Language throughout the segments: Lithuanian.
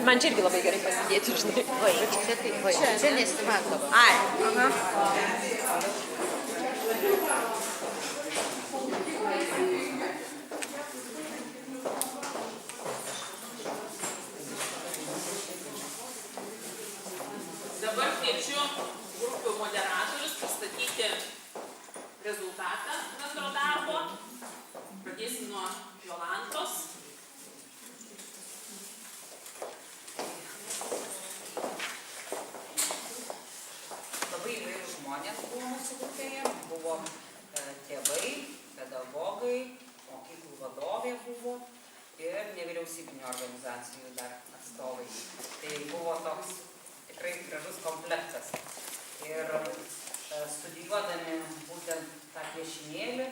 Man čia irgi labai gerai pasidėti, žinai. Oi, čia taip, oi, čia nesimato. Ai. Aha. Dabar kviečiu grupių moderatorius pristatyti rezultatą bendro darbo. Pradėsim nuo Jolantos. Labai įvairių žmonės buvo mūsų grupėje. Buvo tėvai, pedagogai, mokyklų vadovė buvo ir nevyriausybinių organizacijų dar atstovai. Tai buvo toks tikrai gražus kompleksas. Ir studijuodami būtent tą piešinėlį,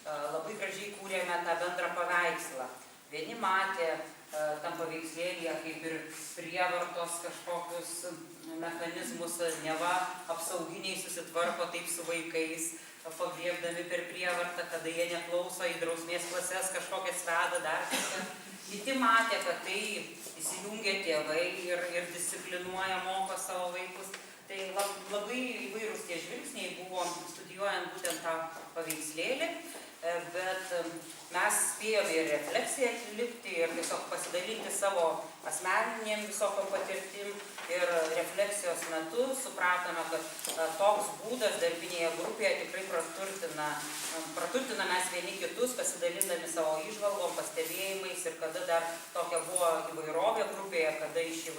labai gražiai kūrėme tą bendrą paveikslą. Vieni matė tam paveikslėlyje kaip ir prievartos kažkokius mechanizmus, neva apsauginiai susitvarko taip su vaikais, pagriebdami per prievartą, kada jie neklauso, į drausmės klases kažkokias veda dar kažką. Kiti matė, kad tai įsijungia tėvai ir disciplinuoja, moko savo vaikus. Tai labai įvairūs tie žvilgsniai buvo studijuojant būtent tą paveikslėlį, bet mes spėjome ir refleksiją atlikti ir tiesiog pasidalinti savo asmeninėm visokiom patirtim ir refleksijos metu supratome, kad toks būdas darbinėje grupėje tikrai praturtina mes vieni kitus, pasidalindami savo įžvalgom, pastebėjimais ir kada dar tokia buvo įvairovė grupėje, kada iš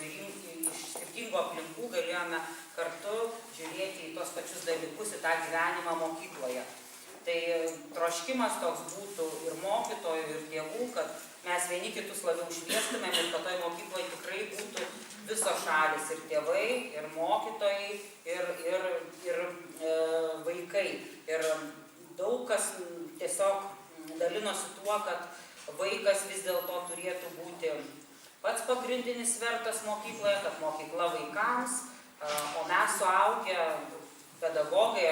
skirtingų aplinkų galėjome kartu žiūrėti į tos pačius dalykus, į tą gyvenimą mokykloje. Tai troškimas toks būtų ir mokytojų, ir tėvų, kad mes vieni kitus labiau šviestumėm ir kad toj mokykloje tikrai būtų visos šalis, ir tėvai, ir mokytojai, ir vaikai. Ir daug kas tiesiog dalinosi tuo, kad vaikas vis dėlto turėtų būti pats pagrindinis svertas mokykloje, kad mokykla vaikams, o mes suaugę pedagogai,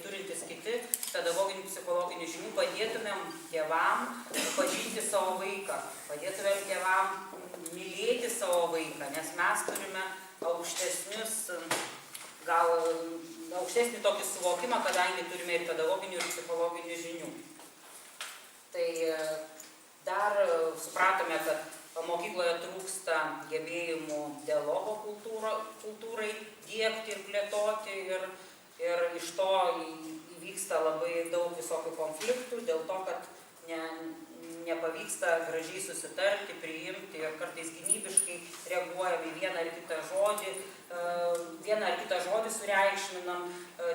turintys kiti pedagoginių psichologinių žinių, padėtumėm tėvam pažinti savo vaiką, padėtumėm tėvam mylėti savo vaiką, nes mes turime aukštesnį tokį suvokimą, kadangi turime ir pedagoginių, ir psichologinių žinių. Tai dar supratome, kad mokykloje trūksta gebėjimų dialogo kultūrai diegti ir plėtoti ir iš to įvyksta labai daug visokių konfliktų dėl to, kad nepavyksta gražiai susitarti, priimti ir kartais gynybiškai reaguojam į vieną ar kitą žodį sureikšminam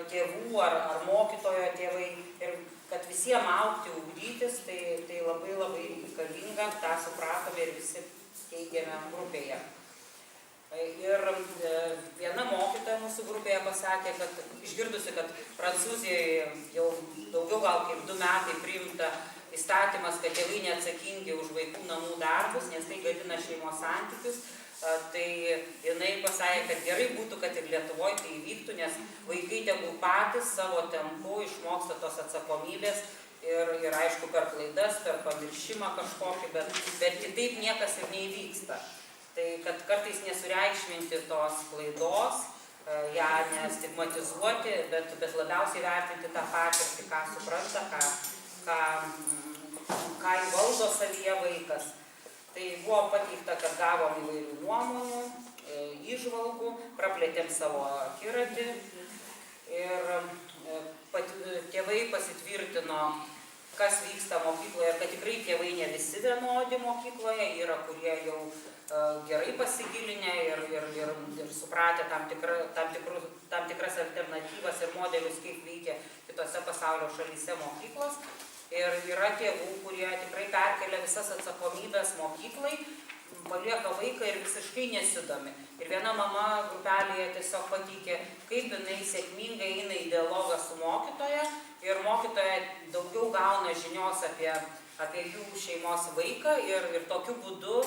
tėvų ar mokytojo tėvai ir kad visiems augti, ugdytis, tai labai labai reikalinga, tą supratome ir visi teigiame grupėje. Ir viena mokytoja mūsų grupėje pasakė, kad išgirdusi, kad Prancūzijoje jau daugiau gal kaip 2 metai priimta įstatymas, kad tėvai neatsakingi už vaikų namų darbus, nes tai gadina šeimos santykius, tai jinai pasakė, kad gerai būtų, kad ir Lietuvoje tai įvyktų, nes vaikai tegul patys savo tempu išmoksta tos atsakomybės ir aišku per klaidas, per pamiršimą kažkokį, bet kitaip niekas ir neįvyksta. Tai kad kartais nesureikšminti tos klaidos, ją nestigmatizuoti, bet labiausiai vertinti tą patirtį, ką supranta, ką įvaldo savyje vaikas. Tai buvo pateikta, kad gavom įvairių nuomonių, įžvalgų, praplėtėm savo akiratį ir tėvai pasitvirtino, kas vyksta mokykloje ir kad tikrai tėvai ne visi vienodi mokykloje, yra kurie jau gerai pasigilinę ir supratę tam tikras alternatyvas ir modelius, kaip veikia kitose pasaulio šalyse mokyklos. Ir yra tėvų, kurie tikrai perkelia visas atsakomybės mokyklai, palieka vaiką ir visiškai nesidomi. Ir viena mama grupelėje tiesiog pateikė, kaip jinai sėkmingai eina į dialogą su mokytoja ir mokytoja daugiau gauna žinios apie jų šeimos vaiką ir tokiu būdu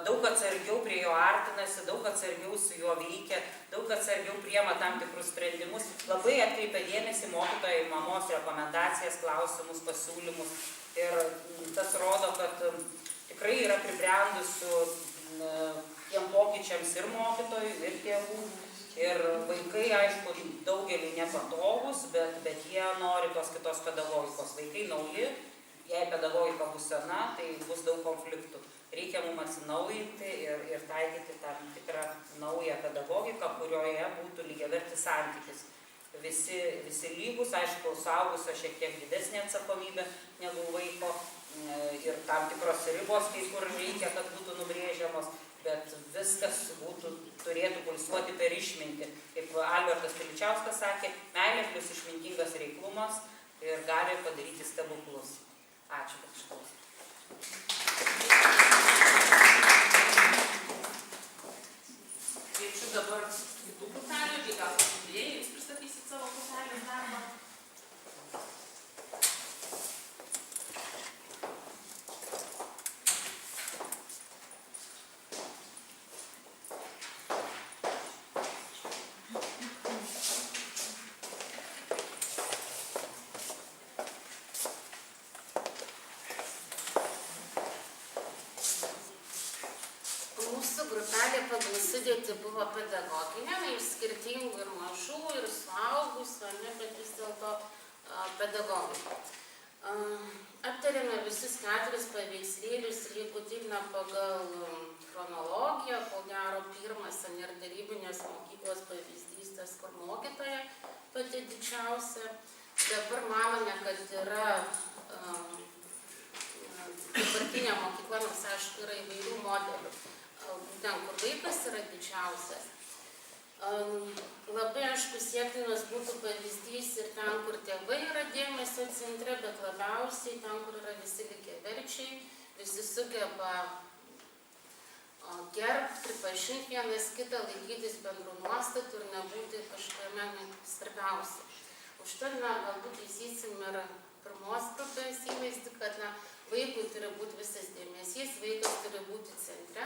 daug atsargiau prie jo artinasi, daug atsargiau su juo veikia, daug atsargiau priema tam tikrus sprendimus, labai atkreipia dėmesį mokytojai, mamos rekomendacijas, klausimus, pasiūlymus. Ir tas rodo, kad tikrai yra pribrendusių tiem pokyčiams ir mokytojų, ir tėvų. Ir vaikai, aišku, daugeliui nepatogus, bet jie nori tos kitos pedagogikos. Vaikai nauji, jei pedagogika bus sena, tai bus daug konfliktų. Reikia mums atsinaujinti ir taikyti tam tikrą naują pedagogiką, kurioje būtų lygiavertis santykis. Visi lygus, aišku, suaugusio šiek tiek didesnė atsakomybė negu vaiko ir tam tikros ribos, kai kur reikia, kad būtų nubrėžiamos, bet viskas turėtų pulsuoti per išmintį. Kaip Albertas Piličiauskas sakė, meilė plus išmintingas reiklumas ir gali padaryti stebuklus. Ačiū, kad išklausėte. Kviečiu dabar kitų grupelių, tai gal pasudėjai, jūs pristatysit savo grupelės darbą. Grupelė pagal sudėtį buvo pedagoginė, iš skirtingų ir mažų, ir suaugusių, bet vis dėlto pedagogai. Aptarėme visus 4 paveikslėlius ir jeigu taip pagal chronologiją, ko gero pirmas ir darybinės mokyklos pavyzdys, tas, kur mokytoja pati didžiausia. Dabar manome, kad yra dabartinė mokykla, nors aišku yra įvairių modelių. Būtent, kur vaikas yra didžiausias. Labai aišku siektinas būtų pavyzdys ir ten, kur tėvai yra dėmesio centre, bet labiausiai ten, kur yra visi lygiaverčiai, visi sugeba gerbti, pripažinti vienas kitą, laikytis bendrų nuostatų ir nebūti kažkame svarbiausia. Užtat, galbūt įsisim ir pirmos grupės įvaizdį, kad vaikui turi būti visas dėmesys, vaikas turi būti centre.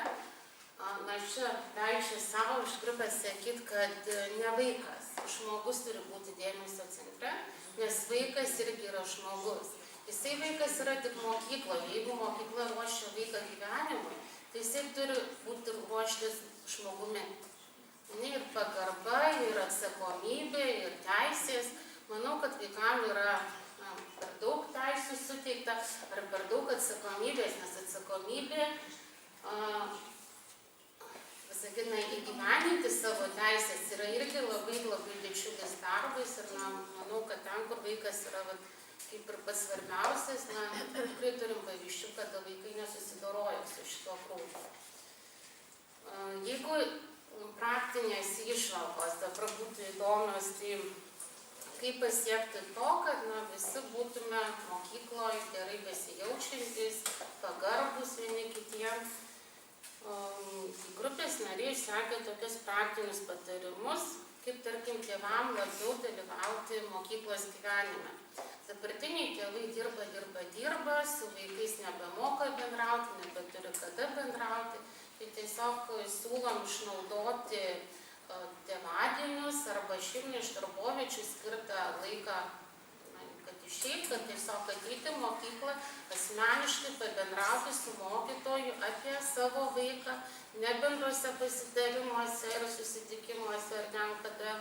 Čia leidžia savo iš grupės sakyti, kad ne vaikas, žmogus turi būti dėmesio centre, nes vaikas irgi yra žmogus. Jisai vaikas yra tik mokykloje. Jeigu mokykla ruošia vaiką gyvenimui, tai jisai turi būti ruoštis žmogumi. Ir pagarba, ir atsakomybė, ir teisės. Manau, kad vaikam yra per daug teisų suteikta, ar per daug atsakomybės, nes atsakomybė įgyveninti savo teisės yra irgi labai didžiulis darbas ir manau, kad ten, kur vaikas yra kaip ir pats svarbiausias, tikrai turim pavyzdžių, kad vaikai nesusidoroja su šito krūviu. Jeigu praktinės įžvalgos dabar būtų įdomios, tai kaip pasiekti to, kad visi būtume mokykloje gerai besijaučiantys, pagarbus vieni kitiems. Grupės nariai išsakė tokius praktinius patarimus, kaip tarkim tėvam labiau dalyvauti mokyklos gyvenime. Dabartiniai tėvai dirba, su vaikais nebemoka bendrauti, nebeturi kada bendrauti. Tai tiesiog siūlom išnaudoti tėvadienius arba šeiminių iš darboviečių skirtą laiką, kad išeit, kad tiesiog ateiti į mokyklą, asmeniškai pabendrauti su mokytoju apie savo vaiką, ne bendruose pasitarimuose ir susitikimuose, ar ten, kada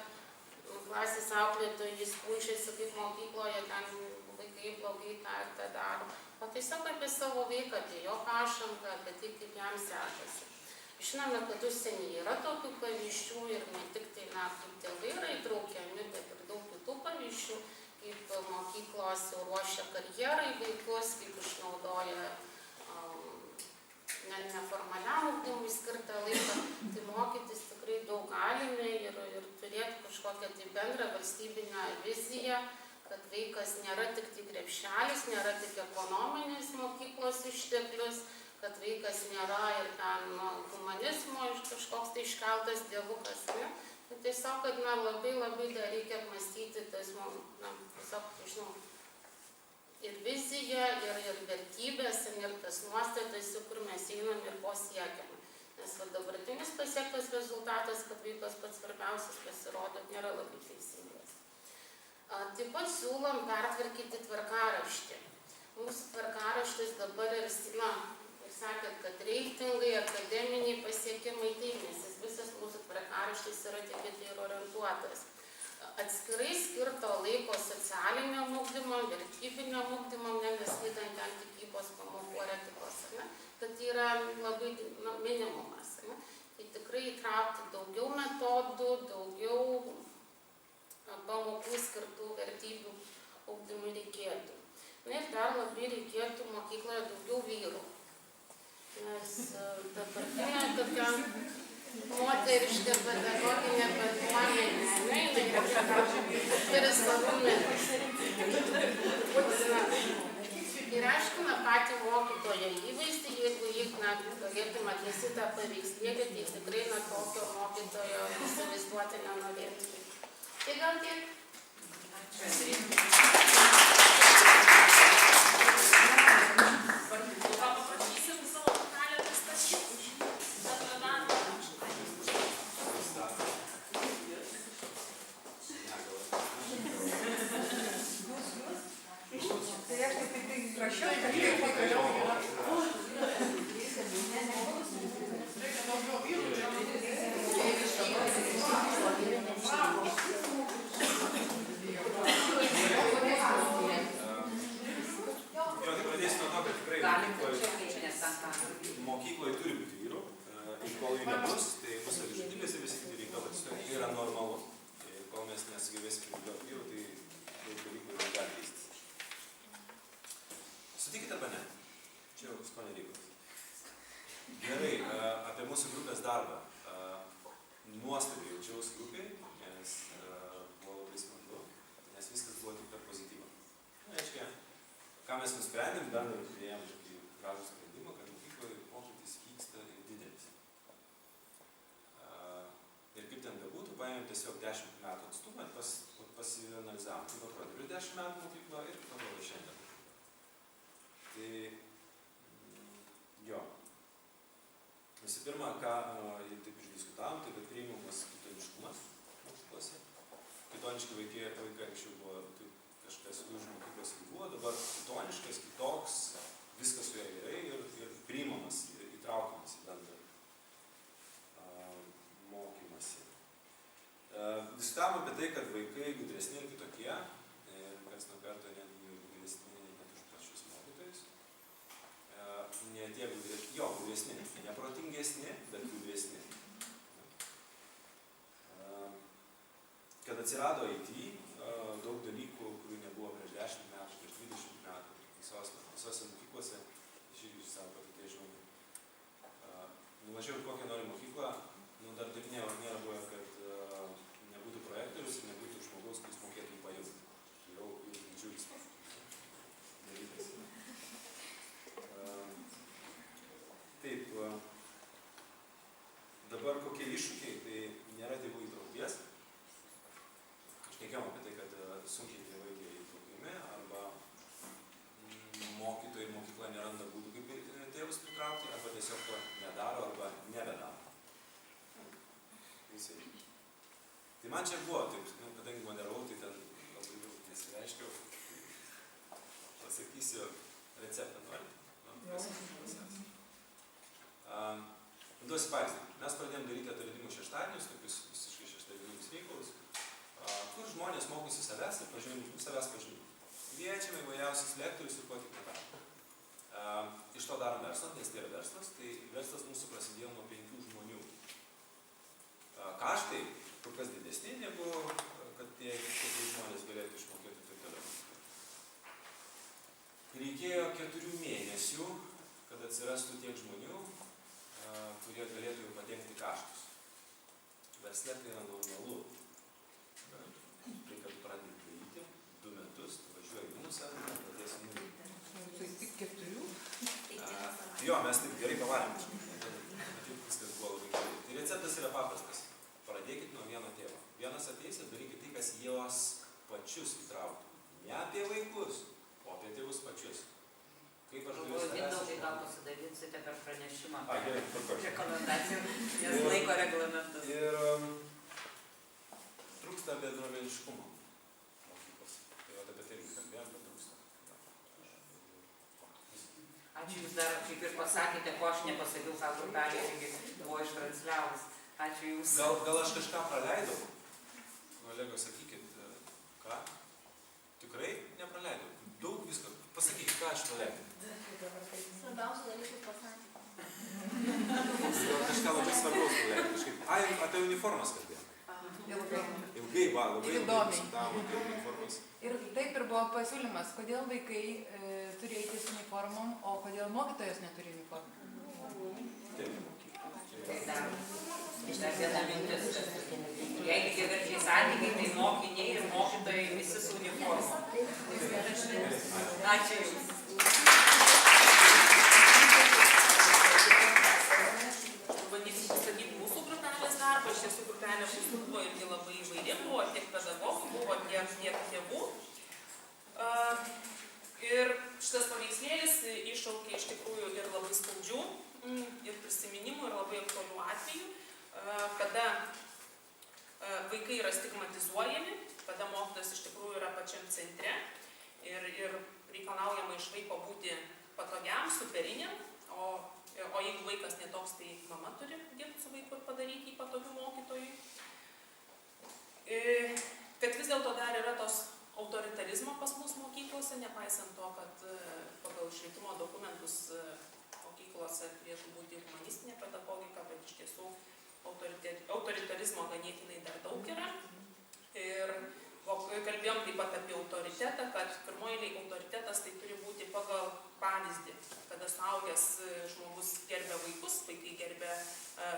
klasės auklėtojai skųčiasi, kaip mokykloje ten vaikai blogai tą daro, o tiesiog apie savo vaiką, apie jo pažangą, apie tai, kaip jam sekasi. Žinome, kad užsienyje yra tokių pavyzdžių ir ne tik tai, kaip tėvai yra įtraukiami, bet ir daug kitų pavyzdžių, kaip mokyklos ruošia karjerai vaikus, kaip išnaudoja neformaliam ugdymui skirtą laiką, tai mokytis tikrai daug galime ir turėti kažkokią tai bendrą valstybinę viziją, kad vaikas nėra tik krepšelis, nėra tik ekonominis mokyklos išteklius, kad vaikas nėra ir ten humanizmo kažkoks tai iškeltas dievukas, ne? Tai tiesiog, kad labai dar reikia apmąstyti tas, tiesiog, ir viziją, ir vertybės, ir tas nuostatas, kur mes einam ir ko siekiam. Nes dabartinis pasiektas rezultatas, kad vaikas pats svarbiausias pasirodo, nėra labai teisingas. Taip pat siūlom pertvarkyti tvarkaraštį. Mūsų tvarkaraštis dabar ir sakėt, kad reitingai, akademiniai pasiekimai, taip, nes visas mūsų tvarkaraštis yra tik į tai ir orientuotas. Atskirai skirto laiko socialiniam ugdymam, vertybiniam ugdymam, neskaitant ten tikybos pamokų ar etikos, kad tai yra labai minimumas. Tai tikrai įtraukti daugiau metodų, daugiau pamokų skirtų vertybių ugdymui reikėtų. Na ir dar labai reikėtų mokykloje daugiau vyrų. Nes dabartinė tokia moteriška pedagoginė bendruomenė, jinai turi savų mitus. Ir aiškina patį mokytojo įvaizdį, jeigu jį galėtume atnesi tą paveikslėlį, tai tikrai tokio mokytojo įsivaizduoti nenorėtume. Tai gal tiek? Mokykloje turi būti vyrų, ir kol jų nebus, tai bus savižudybės ir visi kiti reikalai. Tai yra normalu. Kol mes nesugebėsime privilioti vyrų, tai daug dalykų negali keistis. Sutikite arba ne? Čia jau skonio reikalas. Gerai, apie mūsų grupės darbą. Nuostabiai jaučiausi grupiai, nes buvo labai smagu, nes viskas buvo tik per pozityvą. Reiškia, ką mes nusprendėm, bendrai turėjom tokį gražų sprendimą, kad mokykloje pokytis vyksta ir didelis. Ir kaip ten bebūtų, paėmėm tiesiog 10 metų atstumą ir pasianalizavom. Kaip atrodo, prieš 10 metų mokykla ir kaip atrodo šiandien. Tai, jo. Visų pirma, ką taip išdiskutavom, tai kad priimamas kitoniškumas mokyklose. Kitoniški vaikai anksčiau buvo kažkas už mokyklos buvo, dabar kitoniškas, kitoks, viskas su juo gerai ir priimamas, ir įtraukiamas į bendrą mokymasi. Diskutavom apie tai, kad vaikai gudresni ir kitokie, kas nuo karto netgi gudresni net už pačius mokytojus. Ne tie gudresni, neprotingesni, bet gudresni. Kad atsirado IT, daug dalykų, kurių nebuvo prieš 10 metų, prieš 20 metų, visose mokyklose, aš irgi savo patirties žinau. Nuvažiavau kokią nori mokyklą, dar taip nėra buvę, kad nebūtų projektorius ir nebūtų žmogaus, kuris mokėtų jį pajungti. Jau didžiulis dalykas. Taip, dabar kokie iššūkiai, tai nėra tėvų įtraukties. Šnekėjom apie tai, kad sunkiai tėvai įtraukiami arba mokytojai ir mokykla neranda būdų, kaip tėvus pritraukti, arba tiesiog to nedaro arba nebedaro. Tai man čia buvo, taip, kadangi moderavau, tai ten labai daug nesireiškiau. Pasakysiu receptą, nori? Duosiu pavyzdį. Mes pradėjom daryti atradimų šeštadienius, tokius visiškai šeštadieninius reikalus, kur žmonės mokosi savęs ir savęs pažinimo. Kviečiame įvairiausius lektorius ir ko tik nedaro. Iš to darom verslą, nes tai yra verslas, tai verslas mūsų prasidėjo nuo 5 žmonių. Kaštai kur kas didesni, negu kad tie žmonės galėtų išmokėti taip toliau. Reikėjo 4 mėnesių, kad atsirastų tiek žmonių, kurie galėtų jau padengti kaštus. Versle tai yra normalu. Tai, kad pradėti daryti 2 metus, važiuoji minusą, pradėsi nulį. Tai tik 4? Jo, mes taip gerai pavarėm. Viskas buvo labai gerai. Tai receptas yra paprastas. Pradėkit nuo vieno tėvo. Vienas ateis ir darykit tai, kas juos pačius įtrauktų. Ne apie vaikus, o apie tėvus pačius. Kaip aš galiu savęs... Mindaugai, gal pasidalinsite per pranešimą. Gerai, rekomendacijų, nes laiko reglamentas. Ir trūksta bendruomeniškumo mokyklos. Tai apie tai kalbėjom, bet trūksta. Ačiū Jūs dar, kaip ir pasakėte, ko aš nepasakiau, ką grupelė irgi buvo ištransliavus. Ačiū Jums. Gal aš kažką praleidau? Kolegos, sakykit, ką? Tikrai nepraleidau. Daug visko. Pasakykit, ką aš praleidau. Svarbiausių dalykų pasakė. Gal kažką labai svarbaus praleidau. Kažkaip, apie uniformas kalbėjome. Ilgai, labai įdomiai. diskutavom apie uniformas. Ir taip ir buvo pasiūlymas, kodėl vaikai turi eiti su uniformom, o kodėl mokytojas neturi uniformų. Taip. Tai dar viena mintis. Jei lygiaverčiai santykiai, tai mokiniai ir mokytojai visi su uniforma. Ačiū Jums. Bandysiu pristatyti mūsų grupelės darbą. Iš tiesų grupelė mūsų buvo irgi labai įvairi. Buvo tiek pedagogų, buvo tiek tėvų. Ir šitas paveikslėlis iššaukė iš tikrųjų ir labai skaudžių, ir prisiminimų, ir labai aktualių atvejų, kada vaikai yra stigmatizuojami, kada mokytojas iš tikrųjų yra pačiam centre ir reikalaujama iš vaiko būti patogiam, superiniam, o jeigu vaikas netoks, tai mama turi dirbti su vaiku ir padaryti jį patogiu mokytojui. Kad vis dėlto dar yra tos autoritarizmo pas mus mokyklose, nepaisant to, kad pagal švietimo dokumentus mokyklose turėtų būti humanistinė pedagogika, bet iš tiesų autoritarizmo ganėtinai dar daug yra. Ir kalbėjom taip pat apie autoritetą, kad pirmoji autoritetas tai turi būti pagal pavyzdį, kada suaugęs žmogus gerbia vaikus, vaikai gerbia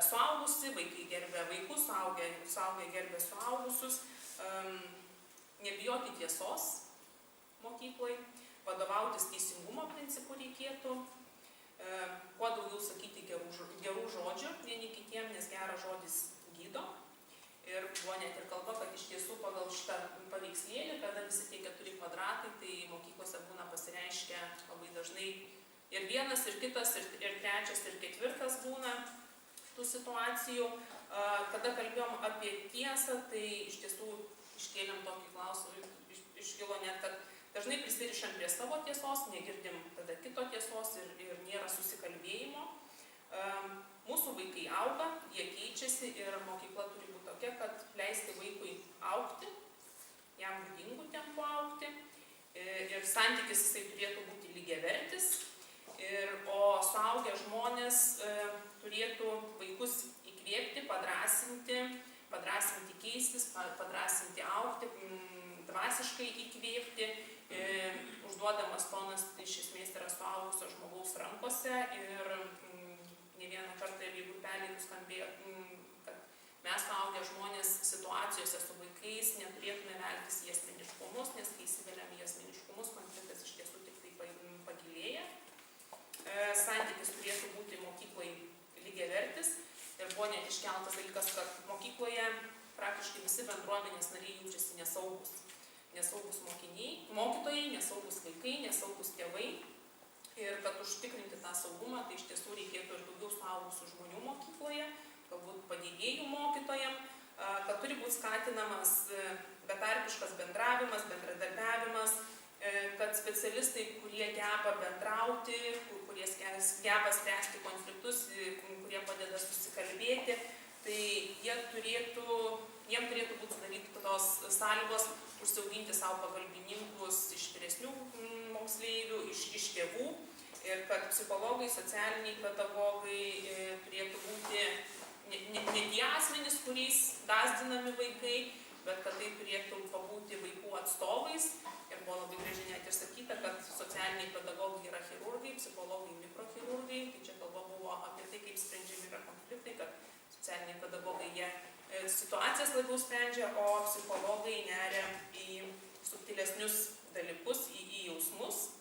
suaugusi, vaikai gerbia vaikus, suaugę gerbia suaugusius. Nebijoti tiesos mokyklai, vadovautis teisingumo principų reikėtų, kuo daugiau sakyti gerų žodžių vieni kitiem, nes geras žodis gydo. Ir buvo net ir kalba, kad iš tiesų pagal šitą paveikslėlį, kada visi tie 4 kvadratai, tai mokyklose būna pasireiškia labai dažnai ir vienas, ir kitas, ir trečias, ir ketvirtas būna tų situacijų. Kada kalbėjom apie tiesą, tai iš tiesų iškėlėm tokį klausimą, iškilo net, kad dažnai prisirišam prie savo tiesos, negirdim tada kito tiesos ir nėra susikalbėjimo. Mūsų vaikai auga, jie keičiasi ir mokykla turi būti tokia, kad leisti vaikui augti, jam būdingų tempu augti ir santykis jisai turėtų būti lygiavertis, o suaugę žmonės turėtų vaikus įkvėpti, padrąsinti keistis, padrąsinti augti, dvasiškai įkvėpti. Užduodamas tonas iš esmės yra suaugusio žmogaus rankose ir ne vieną kartą ir į grupelį nuskambėjo, kad mes suaugę žmonės situacijose su vaikais neturėtume veltis į asmeniškumus, nes kai įsiveliam į asmeniškumus, konfliktas iš tiesų tik tai pagilėja. Santykis turėtų būti mokyklai lygiavertis ir buvo net iškeltas dalykas, kad mokykloje praktiškai visi bendruomenės nariai jaučiasi nesaugus. Nesaugus mokytojai, nesaugus vaikai, nesaugus tėvai. Ir kad užtikrinti tą saugumą, tai iš tiesų reikėtų ir daugiau suaugusių žmonių mokykloje, galbūt padėjėjų mokytojam, kad turi būti skatinamas betarpiškas bendravimas, bendradarbiavimas, kad specialistai, kurie geba bendrauti, kurie geba spręsti konfliktus, kurie padeda susikalbėti, tai jiem turėtų būti sudarytos sąlygos užsiauginti savo pagalbininkus iš vyresnių moksleivių, iš tėvų ir kad psichologai, socialiniai pedagogai turėtų būti ne tie asmenys, kuriais gąsdinami vaikai, bet kad tai turėtų pabūti vaikų atstovais. Ir buvo labai gražiai net ir sakyta, kad socialiniai pedagogai yra chirurgai, psichologai mikrochirurgai. Tai čia kalba buvo apie tai, kaip sprendžiami yra konfliktai, kad socialiniai pedagogai jie situacijas labiau sprendžia, o psichologai neria į subtilesnius dalykus, į jausmus.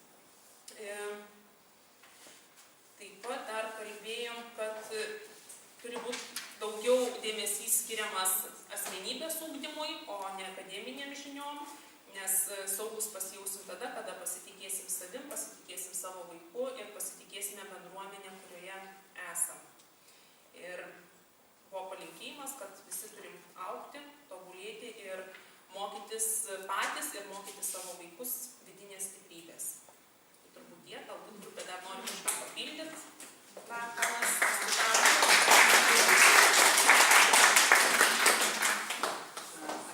Taip pat dar kalbėjom, kad turi būti daugiau dėmesys skiriamas asmenybės ugdymui, o ne akademiniam žiniom, nes saugus pasijausim tada, kada pasitikėsim savim, pasitikėsim savo vaiku ir pasitikėsime bendruomenę, kurioje esam. Ir buvo palinkėjimas, kad visi turim augti, tobulėti ir mokytis patys ir mokyti savo vaikus vidinės stiprybės. Tai turbūt tiek, galbūt grupė dar nori kažką papildyti.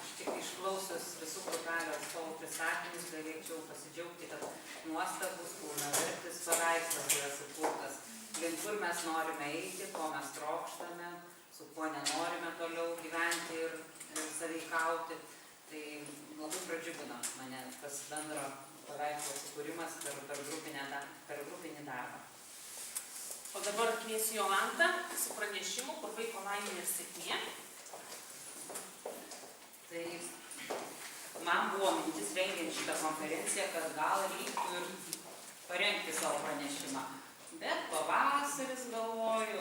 Aš tik išklausius visų grupelio atstovų pristatymus galėčiau pasidžiaugti, kad nuostabus pilnavertis paveikslas yra sukurtas. Link kur mes norime eiti, ko mes trokštame, su kuo nenorime toliau gyventi ir sąveikauti. Tai labai pradžiugino mane tas bendro paveikslo sukūrimas per grupinį darbą. O dabar kviesiu Jolantą su pranešimu, kur vaiko laimė ir sėkmė. Tai man buvo mintis rengiant šitą konferenciją, kad gal reiktų ir parengti savo pranešimą. Bet pavasaris galvoju,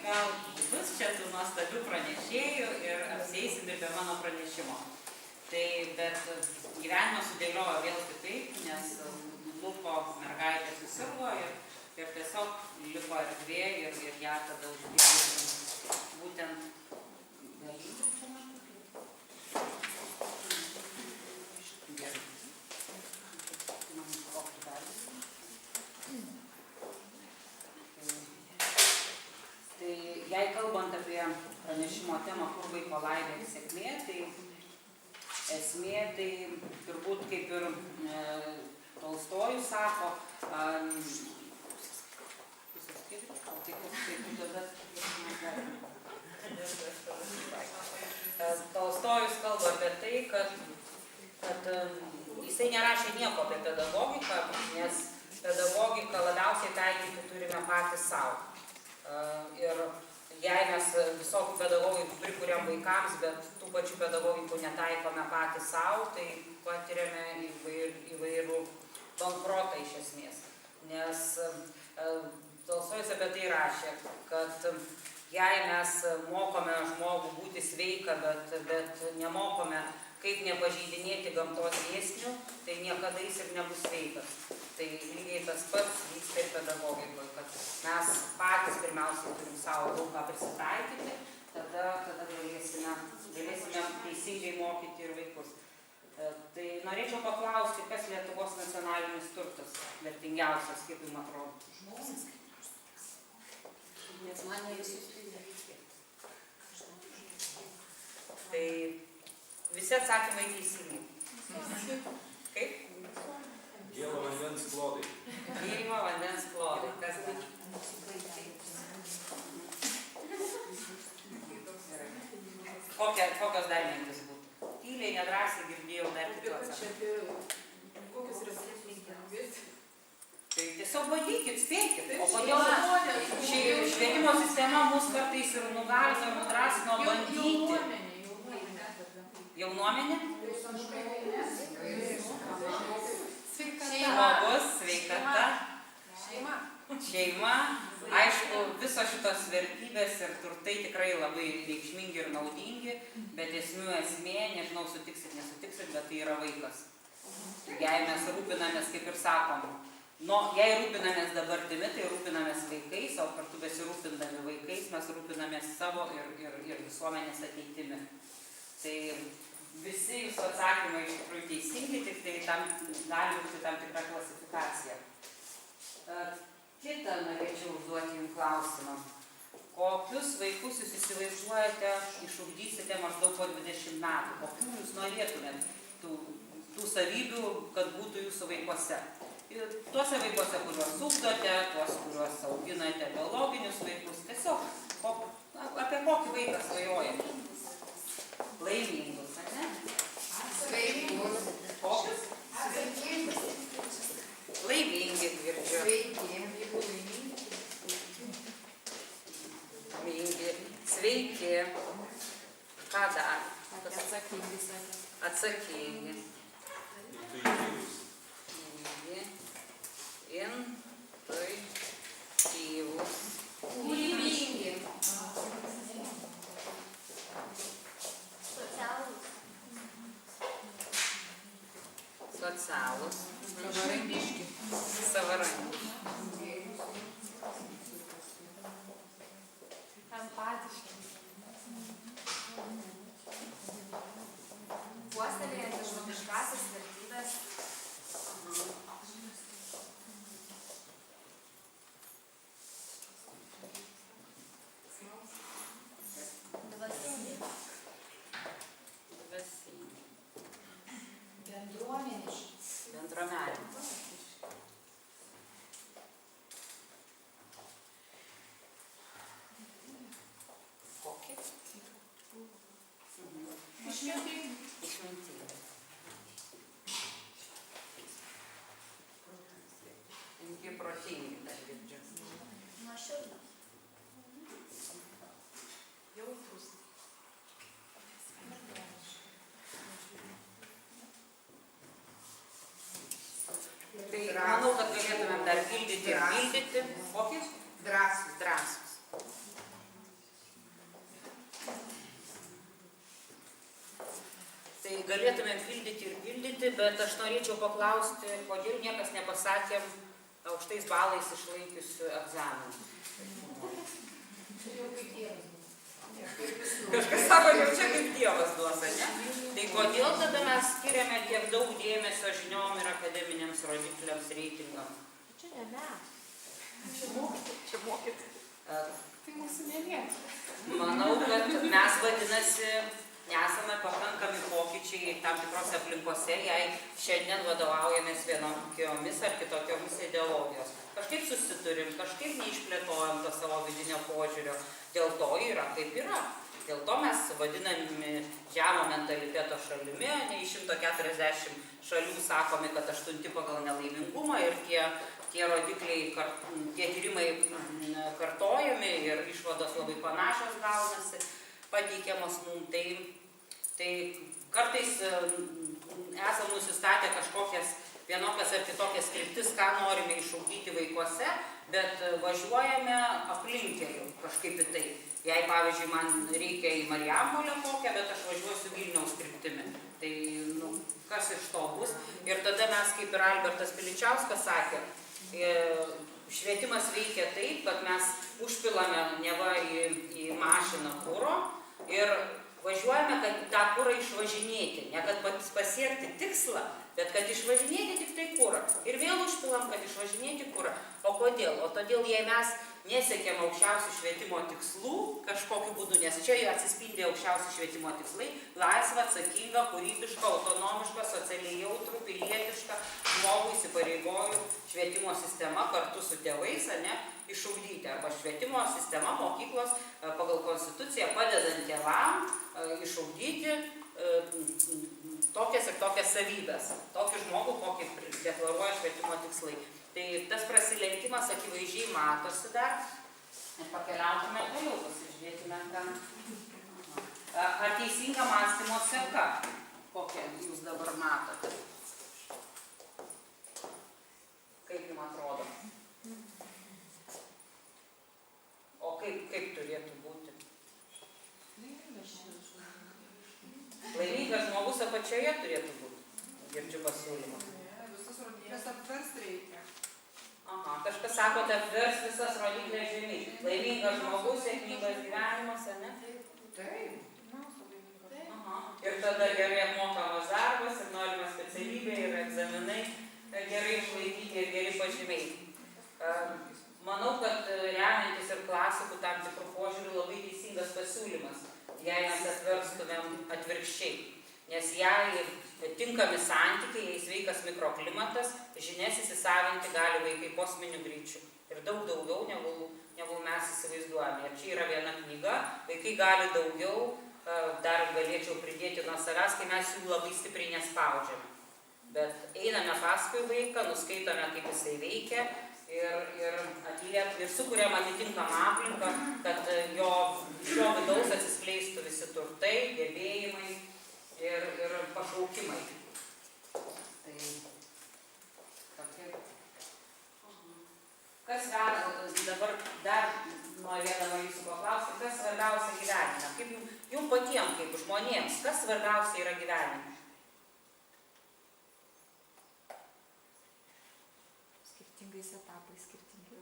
gal bus čia tų nuostabių pranešėjų ir apseisim ir be mano pranešimo. Tai, bet gyvenimas sudėliojo vėl kitaip, nes Luko mergaitė susirgo ir tiesiog liko erdvė ir ją tada uždėti būtent Tai jei kalbant apie pranešimo temą, kur vaiko laimė ir sėkmė, tai esmė tai turbūt kaip ir Tolstojus sako, Tolstojus kalba apie tai, kad jisai nerašė nieko apie pedagogiką, nes pedagogiką labiausiai taikyti turime patys savo. Ir jei mes visokių pedagogikų prikuriam vaikams, bet tų pačių pedagogikų netaikome patys savo, tai patiriame įvairų bankrotą iš esmės. Nes Tolstojus apie tai rašė, kad jei mes mokome žmogų būti sveiką, bet nemokome, kaip nepažeidinėti gamtos dėsnių, tai niekada jis ir nebus sveikas. Tai lygiai tas pats vyksta ir pedagogikoje, kad mes patys pirmiausiai turim savo daug ką prisitaikyti, tada galėsime teisingai mokyti ir vaikus. Tai norėčiau paklausti, kas Lietuvos nacionalinis turtas vertingiausias, kaip jums atrodo? Žmogus. Nes man ne visus tai nereikia. Tai visi atsakymai teisingi. Kaip? Gėlo vandens klodai. Gėlo vandens klodai. Kas tai? Kokios dar mintis būtų? Tyliai, nedrąsiai girdėjau dar kitų atsakymų. Kokios yra sėkmės? Tai tiesiog bandykit, spėkit. O kodėl švietimo sistema mus kartais ir nugalino ir nudrasino bandyti? Jaunuomenė? Žmogus, sveikata. Šeima. Aišku, visos šitos vertybės ir turtai tikrai labai reikšmingi ir naudingi, bet esmė, nežinau, sutiksit, nesutiksit, bet tai yra vaikas. Jei mes rūpinamės, kaip ir sakom, jei rūpinamės dabartimi, tai rūpinamės vaikais, o kartu besirūpindami vaikais mes rūpinamės savo ir visuomenės ateitimi. Tai visi jūsų atsakymai iš tikrųjų teisingi, tik tai tam gali būti tam tikra klasifikacija. Kitą norėčiau užduoti jums klausimą. Kokius vaikus jūs įsivaizduojate, išugdysite maždaug po 20 metų? Kokių jūs norėtumėt tų savybių, kad būtų jūsų vaikuose? Ir tuose vaikuose, kuriuos ugdote, tuos, kuriuos auginate biologinius vaikus, tiesiog apie kokį vaiką svajojate? Laimingus, ar ne? Sveikus. Kokius? Laimingi, girdžiu. Laimingi, sveiki. Ką dar? Atsakingi. Atsakingi. Intuityvūs. Kūrybingi. Socialūs. Savarankiški. Savarankiški. Empatiški. Puoselėjantys žmogiškąsias vertybes. išmintingi. Išmintingi. Ingi protingi dar girdžiu. Nuoširdus. Jautrus. Tai manau, kad galėtumėm dar pildyti ir pildyti. Kokį? Drąsūs. Drąsūs. Tai galėtumėm pildyti ir pildyti, bet aš norėčiau paklausti, kodėl niekas nepasakė aukštais balais išlaikiusių egzaminų. Kažkas sako, jau čia kaip Dievas duos, ne? Tai kodėl tada mes skiriame tiek daug dėmesio žiniom ir akademiniams rodikliams, reitingams? Čia ne mes. Čia mokyti. Tai mūsų nelieka. Manau, kad mes vadinasi nesame pakankami pokyčiai tam tikrose aplinkose, jei šiandien vadovaujamės vienokiomis ar kitokiomis ideologijos. Kažkaip susiturim, kažkaip neišplėtojam to savo vidinio požiūrio. Dėl to yra kaip yra. Dėl to mes vadinami žemo mentaliteto šalimi, ne iš 140 šalių sakome, kad 8 pagal nelaimingumą ir tie rodikliai, tie tyrimai kartojami ir išvados labai panašios gaunasi, pateikiamos mums. Tai kartais esam nusistatę kažkokias vienokias ar kitokias kryptis, ką norime išugdyti vaikuose, bet važiuojame aplinkeliu kažkaip į tai. Jei, pavyzdžiui, man reikia į Marijampolę kokią, bet aš važiuosiu Vilniaus kryptimi. Tai, kas iš to bus? Ir tada mes, kaip ir Albertas Piličiauskas sakė, švietimas veikia taip, kad mes užpilame neva į mašiną kuro ir važiuojame, kad tą kurą išvažinėti, ne kad pasiekti tikslą, bet kad išvažinėti tik tai kurą. Ir vėl užpilam, kad išvažinėti kurą. O kodėl? O todėl, jei mes nesiekėm aukščiausių švietimo tikslų kažkokiu būdu, nes čia atsispindi aukščiausių švietimo tikslai, laisva, atsakinga, kūrybiška, autonomiška, socialiai jautrų, pilietiška, žmogų įsipareigoju švietimo sistema kartu su tėvais, išugdyti. Arba švietimo sistema mokyklos pagal konstituciją padedant tėvam išugdyti tokias ir tokias savybės. Tokį žmogų, kokį deklaruoja švietimo tikslai. Tai tas prasilenkimas akivaizdžiai matosi dar. Ir pakeliaukime toliau, pasižiūrėkime ten. Ar teisinga mąstymo seka, kokią jūs dabar matote? Kaip jums atrodo? O kaip turėtų būti? Laimingas žmogus apačioje turėtų būti. Girdžiu pasiūlymą. Visus rodiklius apvers reikia. Aha, kažkas sako, kad apvers visas rodiklės žemyn. Laimingas žmogus, sėkmingas gyvenimas, ne? Taip. Aha. Ir tada gerai apmokamas darbas, ir norima specialybė, ir egzaminai, gerai išlaikyti ir geri pažymiai. Manau, kad remiantis ir klasikų tam tikrų požiūrių labai teisingas pasiūlymas, jei mes atverstumėm atvirkščiai. Nes jei tinkami santykiai, jei sveikas mikroklimatas, žinias įsisavinti gali vaikai kosminiu greičiu. Ir daug daugiau negu mes įsivaizduojame. Ir čia yra viena knyga, vaikai gali daugiau, dar galėčiau pridėti nuo savęs, kai mes jų labai stipriai nespaudžiame. Bet einame paskui vaiką, nuskaitome, kaip jisai veikia ir sukuriam atitinkamą aplinką, kad jo vidaus atsiskleistų visi turtai, gebėjimai ir pašaukimai. Tai tokie. Kas dabar dar norėdama jūsų paklausti, kas svarbiausia gyvenime? Kaip jums patiems, kaip žmonėms, kas svarbiausia yra gyvenime? Skirtingais etapais, skirtingai.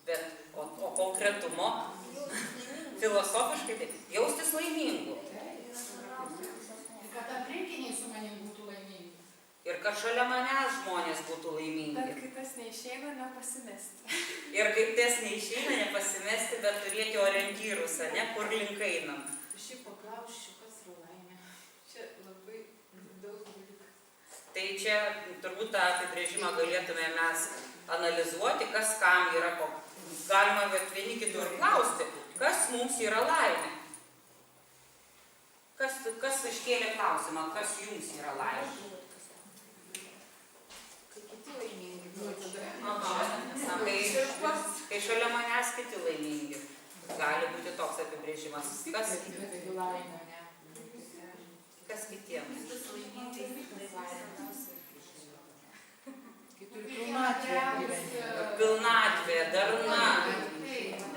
Bet, o konkretumo? Filosofiškai taip. Jaustis laimingu. Kad aplinkiniai su manim būtų laimingi. Ir kad šalia manęs žmonės būtų laimingi. Bet kai tas neišeina, nepasimesti. Ir kaip tas neišeina, nepasimesti, bet turėti orientyrus, kur link einam. Aš jį paklausčiau, kas yra laimė. Čia labai daug dalykų. Tai čia turbūt tą apibrėžimą galėtume mes analizuoti, kas kam yra, galima vieni kitų ir klausti, kas mums yra laimė. Kas kas iškėlė klausimą, kas jums yra laimė? Kai kiti laimingi. Kai šalia manęs kiti laimingi. Gali būti toks apibrėžimas. Kas kitiems? Kai turi pilnatvę gyvenime. Pilnatvė, darna.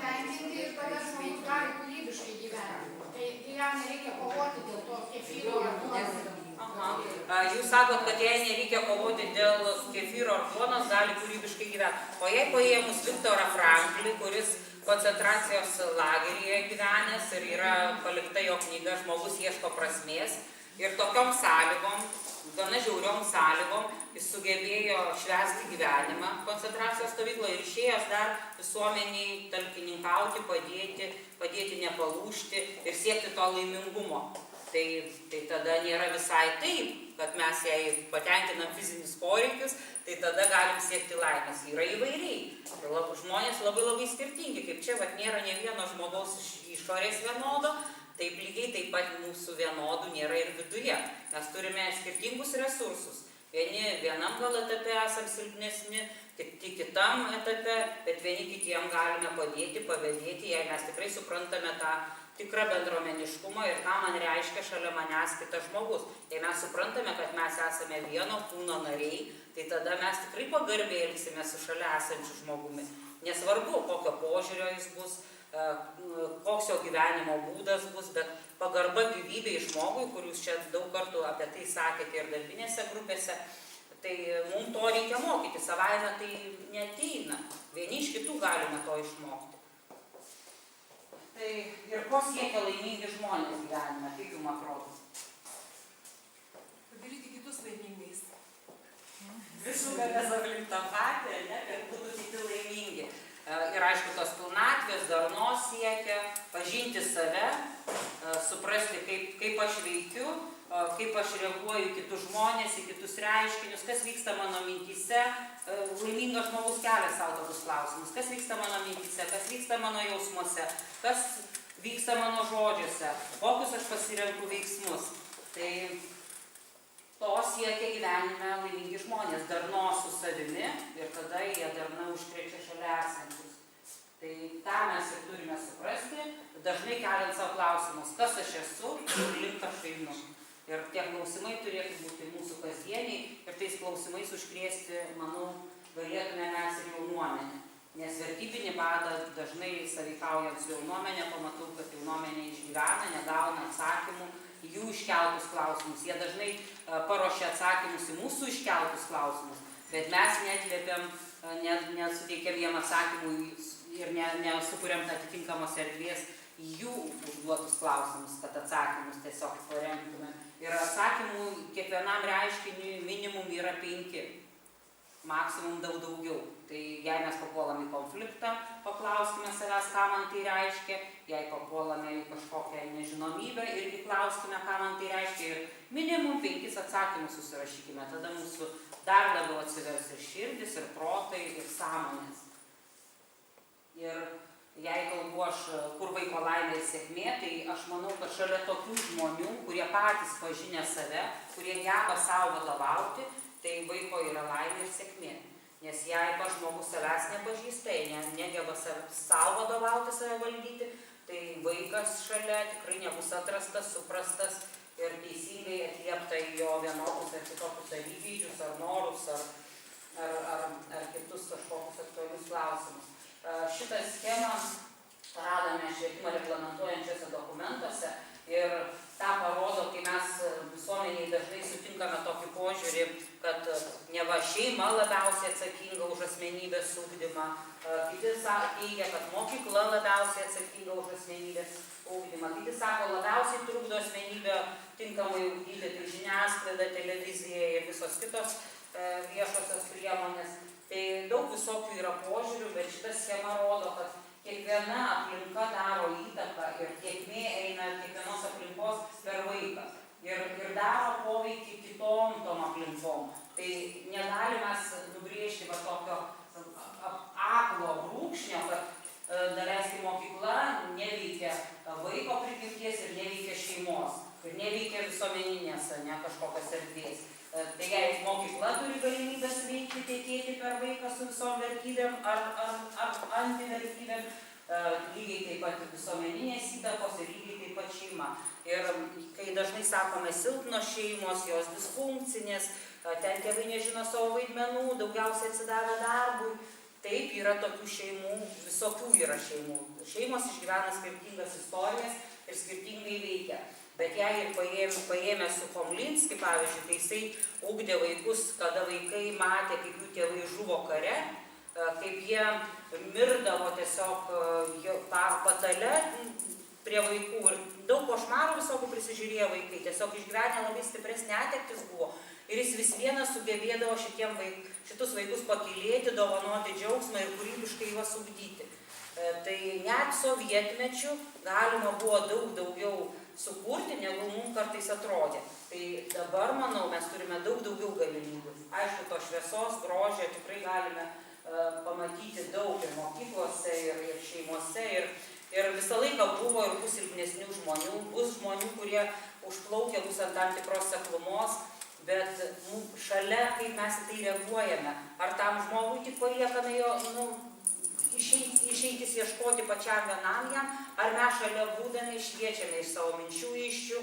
Tenkinti ir tada žmogus gali kūrybiškai gyventi. Tai jam nereikia kovoti dėl to kefyro ar duonos. Jūs sakot, kad jei nereikia kovoti dėl kefyro ar duonos, gali kūrybiškai gyventi. O jei paėmus Viktorą Franklį, kuris koncentracijos lageryje gyvenęs ir yra palikta jo knyga Žmogus ieško prasmės, ir tokiom sąlygom, gana žiauriom sąlygom, jis sugebėjo švęsti gyvenimą koncentracijos stovykloje ir išėjęs dar visuomeniai talkininkauti, padėti nepalūžti ir siekti to laimingumo. Tai tada nėra visai taip, kad mes jei patenkinam fizinius poreikius, tai tada galim siekti laimės. Yra įvairiai. Žmonės labai skirtingi, kaip čia nėra ne vieno žmogaus išorės vienodo, taip lygiai taip pat mūsų vienodų nėra ir viduje. Mes turime skirtingus resursus. Vienam gal etape esam silpnesni, kitam etape, bet vieni kitiem galime padėti, pavėdėti, jei mes tikrai suprantame tą tikrą bendruomeniškumą ir ką man reiškia šalia manęs kitas žmogus. Jei mes suprantame, kad mes esame vieno kūno nariai, tai tada mes tikrai pagarbiai elgsime su šalia esančiu žmogumi. Nesvarbu, kokio požiūrio jis bus, koks jo gyvenimo būdas bus, bet pagarba gyvybei žmogui, kur jūs čia daug kartų apie tai sakėte ir darbinėse grupėse, tai mums to reikia mokyti, savaime tai neateina. Vieni iš kitų galime to išmokti. Tai ir ko siekia laimingi žmonės gyvenime, kaip jums atrodo? Padaryti kitus laimingais. Visų galės aplink tą patį, kad būtų kiti laimingi. Ir aišku, tos pilnatvės, darnos siekia, pažinti save, suprasti, kaip aš veikiu, kaip aš reaguoju į kitus žmonės, į kitus reiškinius, kas vyksta mano mintyse. Laimingas žmogus kelia savo tokius klausimus, kas vyksta mano mintyse, kas vyksta mano jausmuose, kas vyksta mano žodžiuose, kokius aš pasirenku veiksmus. Tai to siekia gyvenime laimingi žmonės, darnos su savimi ir tada jie darna užkrečia šalia esančius. Tai tą mes ir turime suprasti, dažnai keliant savo klausimus, kas aš esu ir link aš einu. Ir tie klausimai turėtų būti mūsų kasdieniai ir tais klausimais užkrėsti, manau, galėtume mes ir jaunuomenę. Nes vertybinį badą dažnai sąveikaujant su jaunuomenė, pamatau, kad jaunuomenė išgyvena, negauna atsakymų į jų iškeltus klausimus. Jie dažnai paruošia atsakymus į mūsų iškeltus klausimus, bet mes neatliepiam, nesuteikiam jiem atsakymų ir nesukuriam atitinkamos erdvės jų užduotus klausimus, kad atsakymus tiesiog parengtume. Ir atsakymų kiekvienam reiškiniui minimum yra 5, maksimum daug daugiau. Tai jei mes papuolame į konfliktą, paklauskime savęs, ką man tai reiškia, jei papuolame į kažkokią nežinomybę, irgi klauskime, ką man tai reiškia ir minimum 5 atsakymus susirašykime. Tada mūsų dar labiau atsivers ir širdis, ir protai, ir sąmonės. Ir jei kalbu aš, kur vaiko laimė ir sėkmė, tai aš manau, kad šalia tokių žmonių, kurie patys pažinę save, kurie geba savo vadovauti, tai vaiko yra laimė ir sėkmė. Nes jei pas žmogus savęs nepažįsta, negeba savo vadovauti, save valdyti, tai vaikas šalia tikrai nebus atrastas, suprastas ir teisingai atliepta į jo vienokius ar kitokius ar įgūdžius, ar norus, ar kitus kažkokius aktualius klausimus. Šitą schemą radome švietimą reglamentuojančiuose dokumentuose ir tą parodo, kai mes visuomeniai dažnai sutinkame tokį požiūrį, kad neva šeima labiausiai atsakinga už asmenybės ugdymą, kiti teigia, kad mokykla labiausiai atsakinga už asmenybės ugdymą, kiti sako, labiausiai trukdo asmenybę tinkamai ugdyti, tai žiniasklaida, televizija ir visos kitos viešosios priemonės. Tai daug visokių yra požiūrių, bet šita schema rodo, kad kiekviena aplinka daro įtaką ir tėkmė eina kiekvienos aplinkos per vaiką ir daro poveikį kitom tom aplinkom. Tai negalime nubrėžti tokio aklo brūkšnio, kad daleiskai mokykla neveikia vaiko prigimties ir neveikia šeimos. ir neveikia visuomeninės, ne kažkokios erdvės. Tai jei mokykla turi galimybės veikti, tekėti per vaiką su visom vertybėm ar antivertybėm, lygiai taip pat visuomeninės įtakos ir lygiai taip pat šeima. Ir kai dažnai sakome silpnos šeimos, jos disfunkcinės, ten tėvai nežino savo vaidmenų, daugiausiai atsidavę darbui, taip yra tokių šeimų, visokių yra šeimų. Šeimos išgyvena skirtingas istorijas ir skirtingai veikia. Bet jei paėmė su Komlinski, pavyzdžiui, tai jisai ugdė vaikus, kada vaikai matė, kaip jų tėvai žuvo kare, kaip jie mirdavo tiesiog patale prie vaikų ir daug košmarų visokių prisižiūrėjo vaikai, tiesiog išgyvenę labai stipres netektis buvo. Ir jis vis vienas sugebėdavo šitus vaikus pakylėti, dovanoti džiaugsmą ir kūrybiškai juos ugdyti. Tai net sovietmečiu galima buvo daug daugiau sukurti, negu mums kartais atrodė. Tai dabar, manau, mes turime daug daugiau galimybių. Aišku, to šviesos, grožio tikrai galime pamatyti daug ir mokyklose, ir šeimose. Ir visą laiką buvo ir bus silpnesnių žmonių, bus žmonių, kurie užplaukia, bus ant tam tikros seklumos, bet šalia, kaip mes į tai reaguojame, ar tam žmogui tik paliekame jo, išeitis ieškoti pačiam vienam jam, ar mes šalia būdami šviečiame iš savo minčių iščių,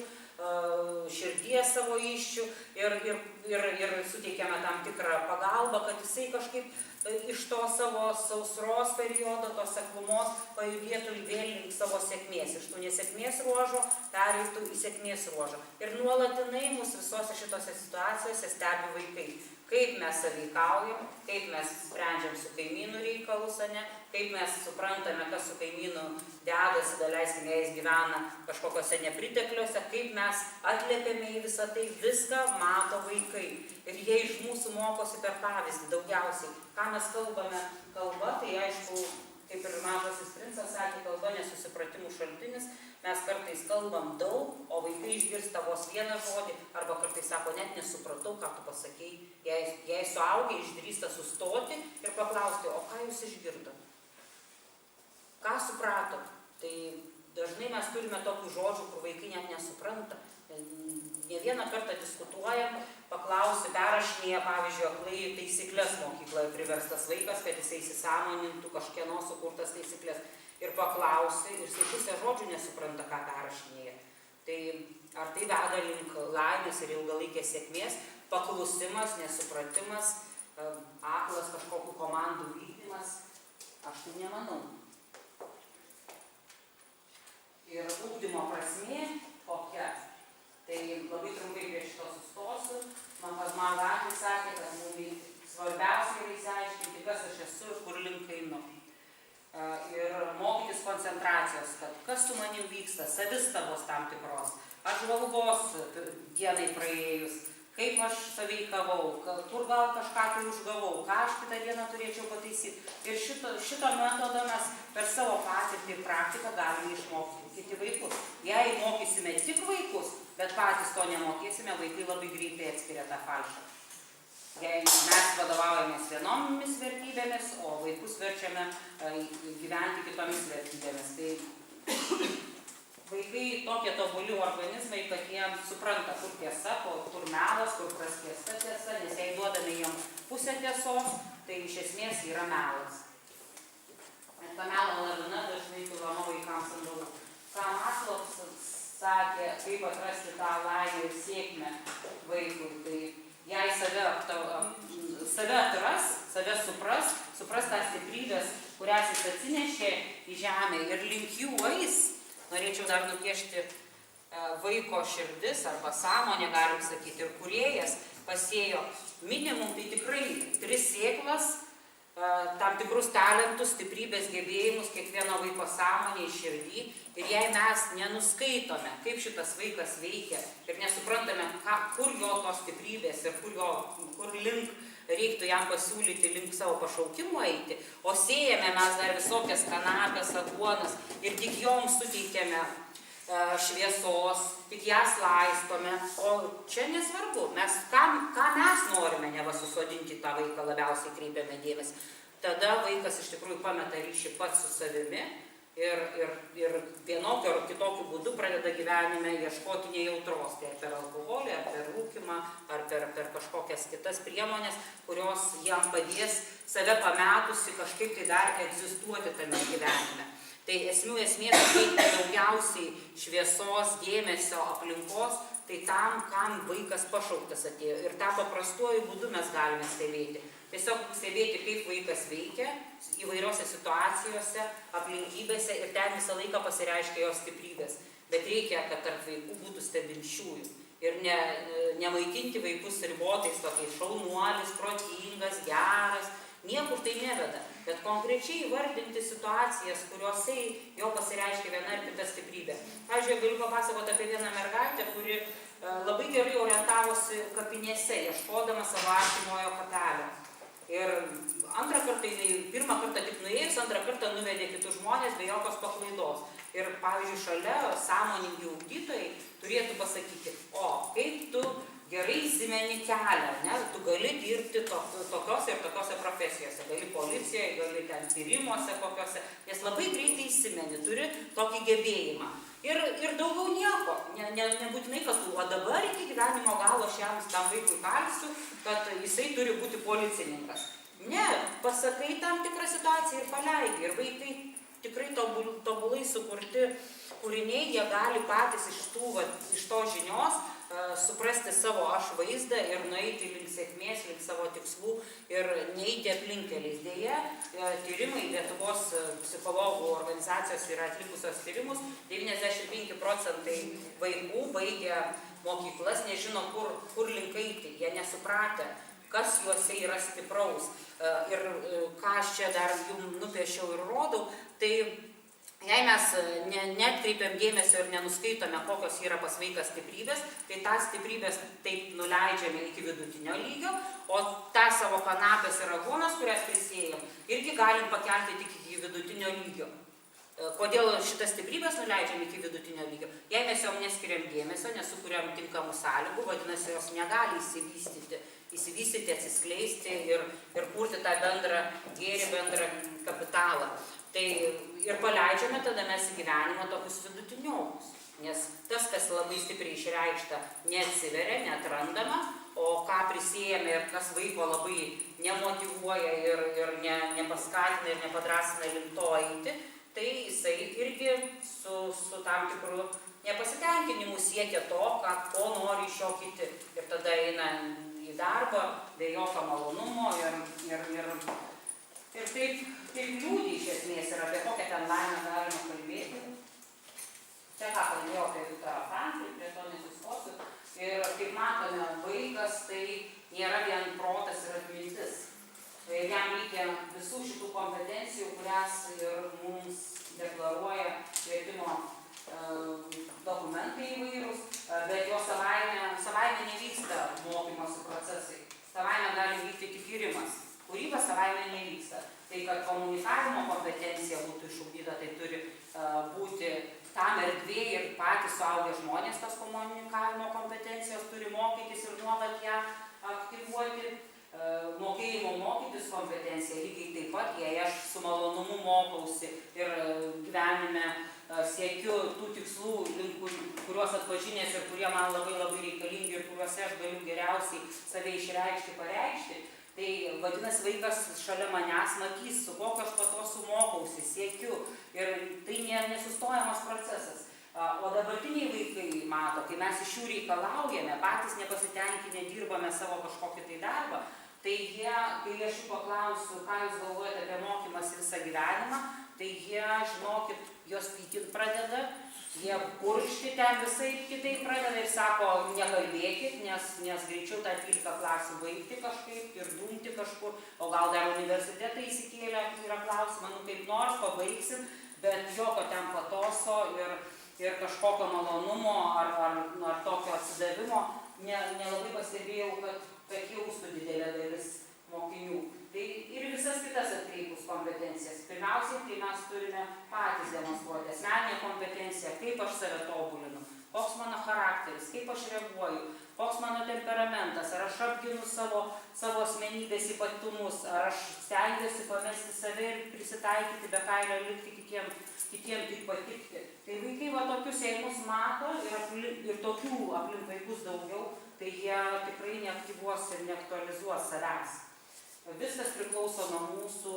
širdies savo iščių ir suteikiame tam tikrą pagalbą, kad jisai kažkaip iš to savo sausros periodo, tos seklumos pajudėtų vėl link savo sėkmės. Iš tų nesėkmės ruožo pereitų į sėkmės ruožą. Ir nuolatinai mus visose šitose situacijose stebi vaikai. Kaip mes sąveikaujam, kaip mes sprendžiam su kaimynų reikalus, kaip mes suprantame, kas su kaimynu dedasi, daleisime, jis gyvena kažkokiose nepritekliuose, kaip mes atliepiame į visą tai, viską mato vaikai. Ir jie iš mūsų mokosi per pavyzdį daugiausiai. Ką mes kalbame kalba, tai aišku, kaip ir Mažasis princas sakė, kalba nesusipratimų šaltinis. Mes kartais kalbam daug, o vaikai išgirsta vos vieną žodį, arba kartais sako, net nesupratau, ką tu pasakei. Jei suaugę išdrįsta sustoti ir paklausti, o ką jūs išgirdot? Ką supratot? Tai dažnai mes turime tokių žodžių, kur vaikai net nesupranta. Ne vieną kartą diskutuojam, paklausi, perrašinėja, pavyzdžiui, aklai taisyklės mokykloje priverstas vaikas, kad jisai įsisąmonintų kažkieno sukurtas taisyklės. Ir paklausi, ir jisai pusę žodžių nesupranta, ką perrašinėja. Tai ar tai veda link laimės ir ilgalaikės sėkmės, paklusimas, nesupratimas, aklas kažkokių komandų vykdymas, aš tai nemanau. Ir ugdymo prasmė kokia? Tai labai trumpai prie šito sustosiu. Man Gandis sakė, kad mums svarbiausia yra išsiaiškinti, kas aš esu ir kur link einu. Ir mokytis koncentracijos, kad kas su manim vyksta, savistabos tam tikros, apžvalgos dienai praėjus, kaip aš sąveikavau, kur gal kažką tai užgavau, ką aš kitą dieną turėčiau pataisyti. Ir šito metodo mes per savo patirtį ir praktiką galime išmokyti kiti vaikus. Jei mokysime tik vaikus, bet patys to nemokėsime, vaikai labai greitai atskiria tą falšą. Jei mes vadovaujamės vienomis vertybėmis, o vaikus verčiame gyventi kitomis vertybėmis. Tai vaikai tokie tobuli organizmai, kad jie supranta, kur tiesa, kur melas, kur praskiesta tiesa, nes jei duodame jiems pusę tiesos, tai iš esmės yra melas. Ir ta melo lavina dažnai pilama vaikams ant galvų. Ką Maslovas sakė, kaip atrasti tą laimę ir sėkmę vaikui, tai jei save atras, save supras tą stiprybės, kurias jis atsinešė į žemę ir link jų eis. Norėčiau dar nupiešti vaiko širdis arba sąmonė, galim sakyti, ir kūrėjas pasėjo minimum, tai tikrai 3 sėklas, tam tikrus talentus, stiprybės, gebėjimus kiekvieno vaiko sąmonė į širdį. Ir jei mes nenuskaitome, kaip šitas vaikas veikia ir nesuprantame, kur jo tos stiprybės ir kur link reiktų jam pasiūlyti link savo pašaukimo eiti, o sėjame mes dar visokias kanapes, aguonas ir tik joms suteikiame šviesos, tik jas laistome, o čia nesvarbu, ką mes norime neva susodinti tą vaiką, labiausiai kreipiame dėmesį. Tada vaikas iš tikrųjų pameta ryšį pats su savimi ir vienokiu ar kitokiu būdu pradeda gyvenime ieškoti nejautros, tai ar per alkoholį, ar per rūkimą, ar per kažkokias kitas priemonės, kurios jam padės save pametusi kažkaip tai dar egzistuoti tame gyvenime. Tai esmė suteikti daugiausiai šviesos, dėmesio, aplinkos, tai tam, kam vaikas pašauktas atėjo. Ir tą paprastuoju būdu mes galime stebėti. Tiesiog stebėti, kaip vaikas veikia įvairiose situacijose, aplinkybėse ir ten visą laiką pasireiškia jos stiprybės. Bet reikia, kad tarp vaikų būtų stebinčiųjų. Ir nemaitinti vaikus ribotais tokiais šaunuolis, protingas, geras. Niekur tai neveda, bet konkrečiai įvardinti situacijas, kuriuose jo pasireiškia viena ar kita stiprybė. Pavyzdžiui, galiu papasakoti apie vieną mergaitę, kuri labai gerai orientavosi kapinėse, ieškodama savo artimojo kapelio. Ir pirmą kartą tik nuėjus, antrą kartą nuvedė kitus žmonės be jokios paklaidos. Ir, pavyzdžiui, šalia sąmoningi ugdytojai turėtų pasakyti, kaip tu gerai įsimeni kelią, ne? Tu gali dirbti tokiose ir tokiose profesijose, gali policijoje, gali ten tyrimuose kokiose, nes labai greitai įsimeni, turi tokį gebėjimą. Ir daugiau nieko, nebūtinai kas tu, o dabar iki gyvenimo galo šiam tam vaikui kalsiu, kad jisai turi būti policininkas. Ne, pasakai tam tikrą situaciją ir paleidi. Ir vaikai tikrai tobulai sukurti kūriniai, jie gali patys iš to žinios suprasti savo aš vaizdą ir nueiti link sėkmės, link savo tikslų ir neiti aplinkeliais. Deja, tyrimai Lietuvos psichologų organizacijos yra atlikusios tyrimus, 95% vaikų baigia mokyklas, nežino kur link eiti, jie nesupratę, kas juose yra stipraus. Ir ką aš čia dar jums nupiešiau ir rodau, tai jei mes neatkreipiam dėmesio ir nenuskaitome, kokios yra pas vaiką stiprybės, tai tas stiprybės taip nuleidžiame iki vidutinio lygio, o tą savo kanapės ir aguonas, kurias prisėjom, irgi galim pakelti tik iki vidutinio lygio. Kodėl šitas stiprybės nuleidžiam iki vidutinio lygio? Jei mes jom neskiriam dėmesio, nesukuriam tinkamų sąlygų, vadinasi, jos negali įsivystyti, atsiskleisti ir kurti tą bendrą gėrį, bendrą kapitalą. Tai ir paleidžiame tada mes į gyvenimą tokius vidutiniokus, nes tas, kas labai stipriai išreikšta, neatsiveria, neatrandama, o ką prisėjame ir kas vaiko labai nemotyvuoja ir nepaskatina ir nepadrasina link to eiti, tai jisai irgi su tam tikru nepasitenkinimu siekia to, ko nori iš jo kiti. Ir tada eina į darbą be jokio malonumo ir taip liūdį iš esmės ir apie kokią ten laimę galima kalbėti. Čia ką kalbėjau apie Viktorą Franklį, prie to nesistosiu. Ir kaip matome, vaikas tai nėra vien protas ir atmintis. Jam reikia visų šitų kompetencijų, kurias ir mums deklaruoja švietimo dokumentai įvairūs, bet jo savaime nevyksta mokymosi procesai. Savaime gali vykti tik tyrimas. Kūryba savaime nevyksta. Tai, kad komunikavimo kompetencija būtų išugdyta, tai turi būti tam erdvė ir patys suaugę žmonės tos komunikavimo kompetencijos turi mokytis ir nuolat ją aktyvuoti. Mokėjimo mokytis kompetencija lygiai taip pat, jei aš su malonumu mokausi ir gyvenime siekiu tų tikslų, kuriuos atpažinęs ir kurie man labai labai reikalingi ir kuriuose aš galiu geriausiai save išreikšti, pareikšti. Tai vadinasi, vaikas šalia manęs matys, su kokiu aš po to sumokausi, siekiu. Ir tai nesustojamas procesas. O dabartiniai vaikai mato, kai mes iš jų reikalaujame, patys nepasitenkinę dirbame savo kažkokį tai darbą, tai jie, kai aš jų paklausiu, ką jūs galvojate apie mokymąsi visą gyvenimą, tai jie, žinokit, jos pykint pradeda, jie purkšti ten visai kitaip pradeda ir sako, nekalbėkit, nes greičiau tą 12 klasių baigti kažkaip ir dumti kažkur, o gal dar universitetą įsikėlę yra klausimą, kaip nors pabaigsim, bet jokio ten patoso ir kažkokio malonumo ar tokio atsidavimo nelabai pastebėjau, kad jaustų didelė dalis mokinių. Tai ir visas kitas atkreipus kompetencijas. Pirmiausiai, tai mes turime patys demonstruoti asmeninę kompetenciją, kaip aš save tobulinu. koks mano charakteris, kaip aš reaguoju, koks mano temperamentas, ar aš apginu savo asmenybės ypatumus, ar aš stengiuosi pamesti save ir prisitaikyti be kailio likti kitiem tik patikti. Tai vaikai va tokius eimus mato ir tokių aplink vaikus daugiau, tai jie tikrai neaktyvuos ir neaktualizuos savęs. Viskas priklauso nuo mūsų,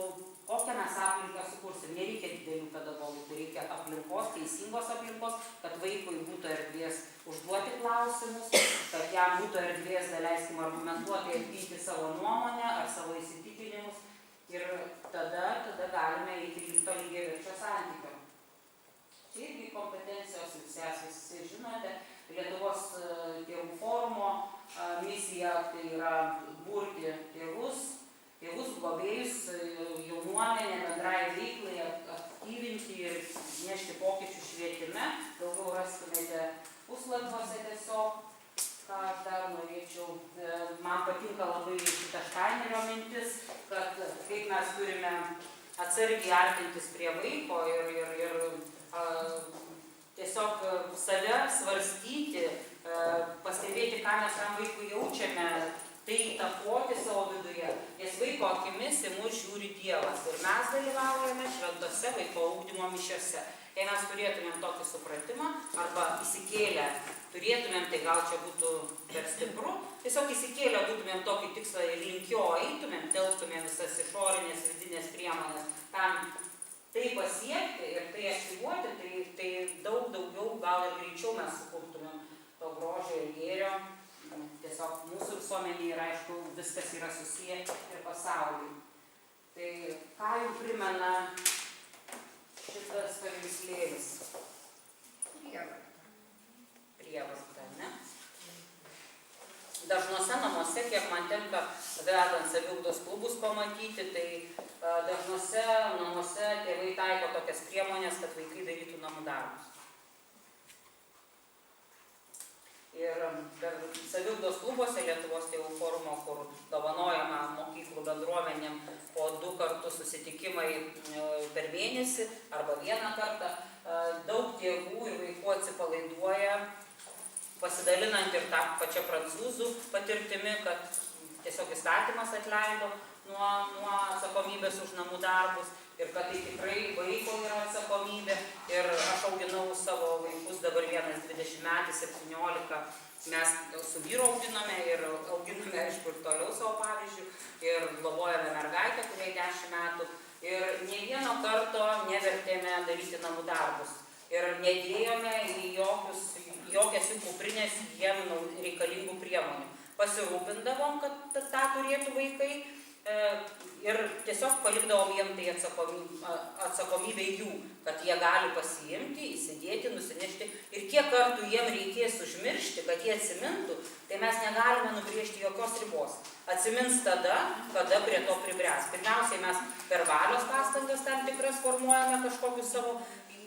kokią mes aplinką sukursim. Nereikia didelių pedagogų, tai reikia aplinkos, teisingos aplinkos, kad vaikui būtų erdvės užduoti klausimus, kad jam būtų erdvės, daleiskim, argumentuoti ir ginti savo nuomonę ar savo įsitikinimus. Ir tada galime eiti link to lygiaverčio santykio. Čia irgi kompetencijos visi žinote. Lietuvos tėvų forumo misija tai yra burti tėvus, globėjus, jaunuomenę, bendrai veiklai, aktyvinti ir nešti pokyčių švietime. Daugiau rastumėte puslapiuose tiesiog, ką aš dar norėčiau. Man patinka labai šita Štainerio mintis, kad kaip mes turime atsargiai artintis prie vaiko ir tiesiog save svarstyti, pastebėti, ką mes tam vaikui jaučiame, tai įtakoti savo viduje, nes vaiko akimis į mus žiūri Dievas ir mes dalyvaujame šventose vaiko ugdymo mišiose. Jei mes turėtumėm tokį supratimą arba įsikėlę turėtumėm, tai gal čia būtų per stipru, tiesiog įsikėlę būtumėm tokį tikslą ir link jo eitumėm, telktumėm visas išorinės, vidinės priemonės, tam tai pasiekti ir tai aktyvuoti, tai daug daugiau, gal ir greičiau mes sukurtumėm to grožio ir gėrio. Tiesiog mūsų visuomenė ir aišku, viskas yra susiję ir pasauliui. Tai ką jums primena šitas paveikslėlis? Prievarta, ne? Dažnuose namuose, kiek man tenka vedant saviugdos klubus pamatyti, tai dažnuose namuose tėvai taiko tokias priemonės, kad vaikai darytų namų darbus. Ir per saviugdos klubuose Lietuvos tėvų forumo, kur dovanojama mokyklų bendruomenėm po 2 kartus susitikimai per mėnesį arba 1 kartą, daug tėvų ir vaikų atsipalaiduoja, pasidalinant ir tą pačią prancūzų patirtimi, kad tiesiog įstatymas atleido nuo atsakomybės už namų darbus ir kad tai tikrai vaiko yra atsakomybė. Ir aš auginau savo vaikus, dabar vienas 20 metų, 17, mes su vyru auginame ir auginame, aišku, ir toliau savo pavyzdžių ir globojame mergaitę, kuriai 10 metų ir nei vieno karto nevertėme daryti namų darbus ir nedėjome į jokias jų kuprinės jiem reikalingų priemonių. Pasirūpindavom, kad tą turėtų vaikai ir tiesiog palikdavom jiem tai atsakomybė jų, kad jie gali pasiimti, įsidėti, nusinešti ir kiek kartų jiem reikės užmiršti, kad jie atsimintų, tai mes negalime nubrėžti jokios ribos. Atsimins tada, kada prie to pribręs. Pirmiausiai mes per valios pastangas tam tikras formuojame kažkokius savo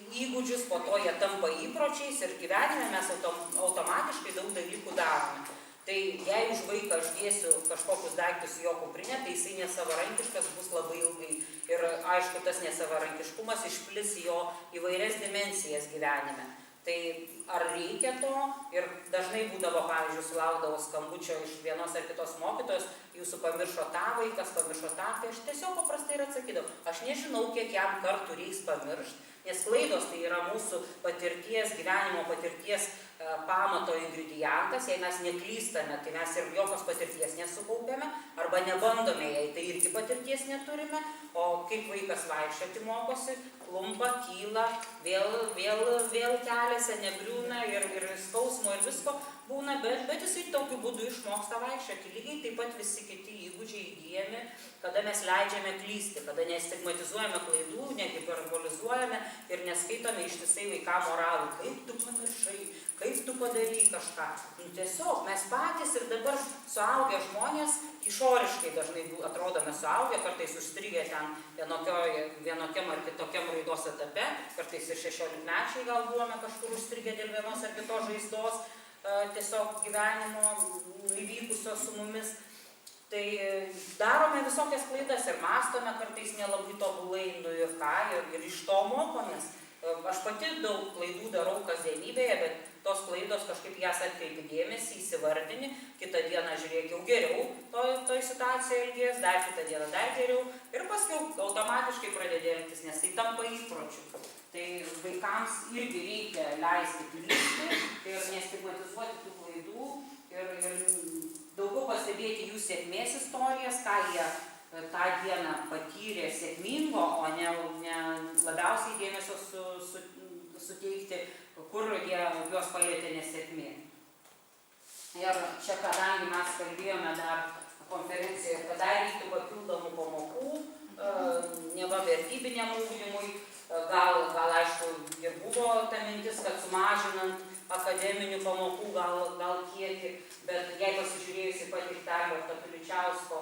įgūdžius, po to jie tampa įpročiais ir gyvenime mes automatiškai daug dalykų darome. Tai jei už vaiką aš dėsiu kažkokius daiktus į jo kuprinę, tai jisai nesavarankiškas bus labai ilgai. Ir aišku, tas nesavarankiškumas išplis jo įvairias dimensijas gyvenime. Tai ar reikia to? Ir dažnai būdavo, pavyzdžiui, sulaukdavo skambučio iš vienos ar kitos mokytojos, jūsų pamiršo tą vaikas, pamiršo tą, tai aš tiesiog paprastai ir atsakydavau. Aš nežinau, kiek jam kartų reiks pamiršti, nes klaidos tai yra mūsų patirties, gyvenimo patirties pamato ingredientas. Jei mes neklystame, tai mes ir jokios patirties nesukaupėme, arba nebandome, jei tai irgi patirties neturime, o kaip vaikas vaikščioti mokosi, klumpa, kyla, vėl keliasi, negriūna ir skausmo ir visko būna, bet jisai tokiu būdu išmoksta vaikščioti. Lygiai taip pat visi kiti įgūdžiai įgyjami, kada mes leidžiame klysti, kada nestigmatizuojame klaidų, nehiperbolizuojame ir neskaitome ištisai vaikam moralų, kaip tu pamiršai, kaip tu padarai kažką. Tiesiog mes patys ir dabar suaugę žmonės, išoriškai dažnai atrodome suaugę, kartais užstrigę ten vienokiam ar kitokiam raidos etape, kartais ir 16-mečiai gal buvome kažkur užstrigę dėl vienos ar kitos žaizdos, tiesiog gyvenimo įvykusios su mumis. Tai darome visokias klaidas ir mąstome kartais nelabai tobulai, ir iš to mokomės. Aš pati daug klaidų darau kasdienybėje, bet tos klaidos kažkaip jas atkreipi dėmesį, įsivardini, kitą dieną žiūrėk jau geriau toj situacijoje elgies, dar kitą dieną dar geriau ir paskui automatiškai pradedi elgtis, nes tai tampa įpročiu. Tai vaikams irgi reikia leisti klysti ir nestigmatizuoti tų klaidų ir daugiau pastebėti jų sėkmės istorijas, ką jie tą dieną patyrė sėkmingo, o ne labiausiai dėmesio suteikti, kur juos palėtė nesėkmė. Ir čia, kadangi mes kalbėjome dar konferencijoje, kad dar reiktų papildomų pamokų, neva vertybiniam ugdymui, gal aišku ir buvo ta mintis, kad sumažinant akademinių pamokų gal kiekį, bet jei pasižiūrėjusi pateiktą Alberto Piličiausko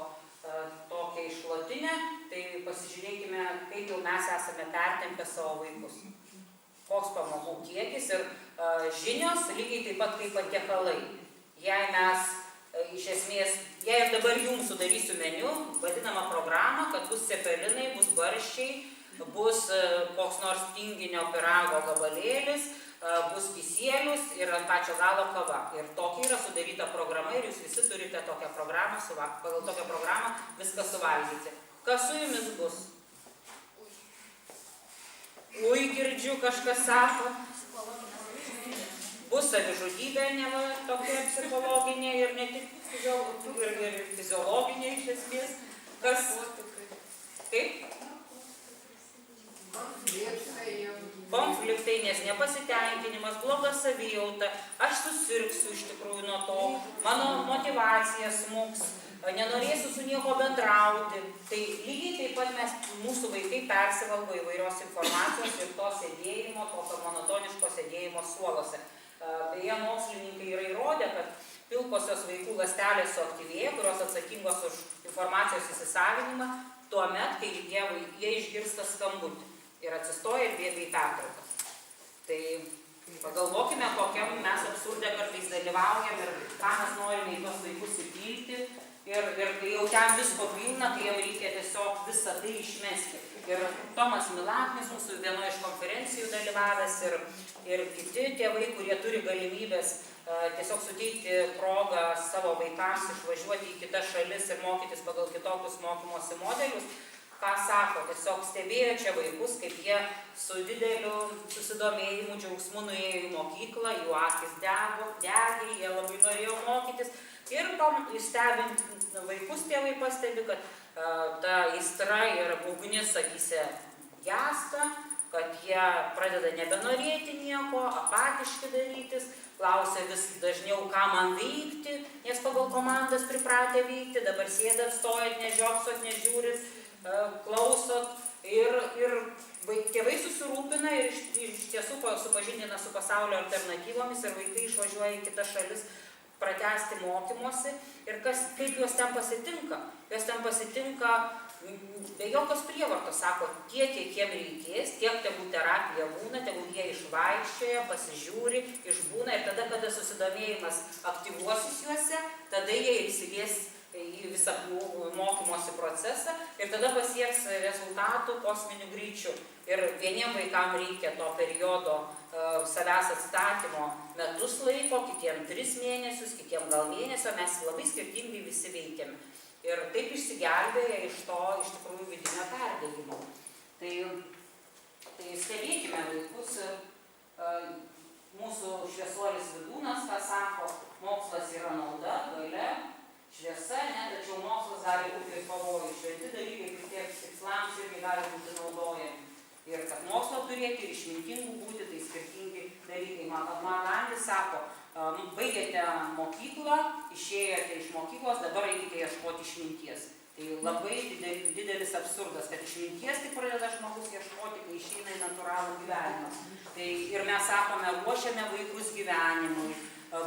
tokią išklotinę, tai pasižiūrėkime, kaip jau mes esame pertempę savo vaikus. Koks pamokų kiekis ir žinios lygiai taip pat kaip patiekalai. Jei mes iš esmės, jei ir dabar jums sudarysiu meniu, vadinamą programą, kad bus cepelinai, bus barščiai, bus koks nors tinginio pyrago gabalėlis, bus kisielius ir ant pačio galo kava. Ir tokia yra sudaryta programa ir jūs visi turite tokią programą, pagal tokią programą viską suvalgyti. Kas su jumis bus? Ui, girdžiu, kažkas sako. Bus savižudybė, neva tokia psichologinė ir ne tik ir fiziologinė iš esmės. Kas? Kaip? Konfliktai, nes nepasitenkinimas, bloga savijauta, aš susirgsiu iš tikrųjų nuo to, mano motyvacija smuks, nenorėsiu su nieko bendrauti. Tai lygiai taip pat mūsų vaikai persivalgo įvairios informacijos ir to sėdėjimo, tokio monotoniško sėdėjimo suolose. Beje, mokslininkai yra įrodę, kad pilkosios vaikų ląstelės suaktyvėja, kurios atsakingos už informacijos įsisavinimą, tuomet, kai jie išgirsta skambutį. Ir atsistoja ir bėga į pertrauką. Tai pagalvokime, kokiam mes absurde kartais dalyvaujam ir ką mes norime į tuos vaikus įpilti. Ir kai jau ten visko pilna, kai jau reikia tiesiog visą tai išmesti. Ir Tomas Milaknis, mūsų vienoje iš konferencijų dalyvavęs ir kiti tėvai, kurie turi galimybės tiesiog suteikti progą savo vaikams išvažiuoti į kitas šalis ir mokytis pagal kitokius mokymosi modelius, ką sako, tiesiog stebėjo čia vaikus, kaip jie su dideliu susidomėjimu, džiaugsmu nuėjo į mokyklą, jų akis degė, jie labai norėjo mokytis. Ir stebint vaikus tėvai pastebi, kad ta aistra ir ugnis akyse gęsta, kad jie pradeda nebenorėti nieko, apatiški darytis, klausia vis dažniau, ką man veikti, nes pagal komandas pripratę veikti, dabar sėdat, stojat, nežiopsot, nežiūrit, klausot ir tėvai susirūpina ir iš tiesų supažindina su pasaulio alternatyvomis ir vaikai išvažiuoja į kitas šalis pratęsti mokymosi ir kaip juos ten pasitinka. Juos ten pasitinka be jokios prievartos, sako, tiek, kiek jiem reikės, tiek tegul terapija būna, tegul jie išvaikščioja, pasižiūri, išbūna ir tada, kada susidomėjimas aktyvuosis juose, tada jie įsilies į visą mokymosi procesą ir tada pasieks rezultatų kosminiu greičiu. Ir vieniem vaikam reikia to periodo savęs atstatymo metus laiko, kitiem 3 mėnesius, kitiem gal mėnesio, mes labai skirtingai visi veikiame. Ir taip išsigelbėja iš to iš tikrųjų vidinio perdegimo. Tai stebėkime vaikus. Mūsų šviesuolis Vidūnas, ką sako, mokslas yra nauda, galia, šviesa, tačiau mokslas gali būti ir pavojus. Šventi dalykai kitiems tikslams irgi gali būti naudojami. Ir kad mokslo turėti ir išmintingų būti, tai skirtingi dalykai. Marlandis sako, baigėte mokyklą, išėjote iš mokyklos, dabar eikite ieškoti išminties. Tai labai didelis absurdas, kad išminties tik pradeda žmogus ieškoti, kai išeina į natūralų gyvenimą. Tai ir mes sakome, ruošiame vaikus gyvenimui,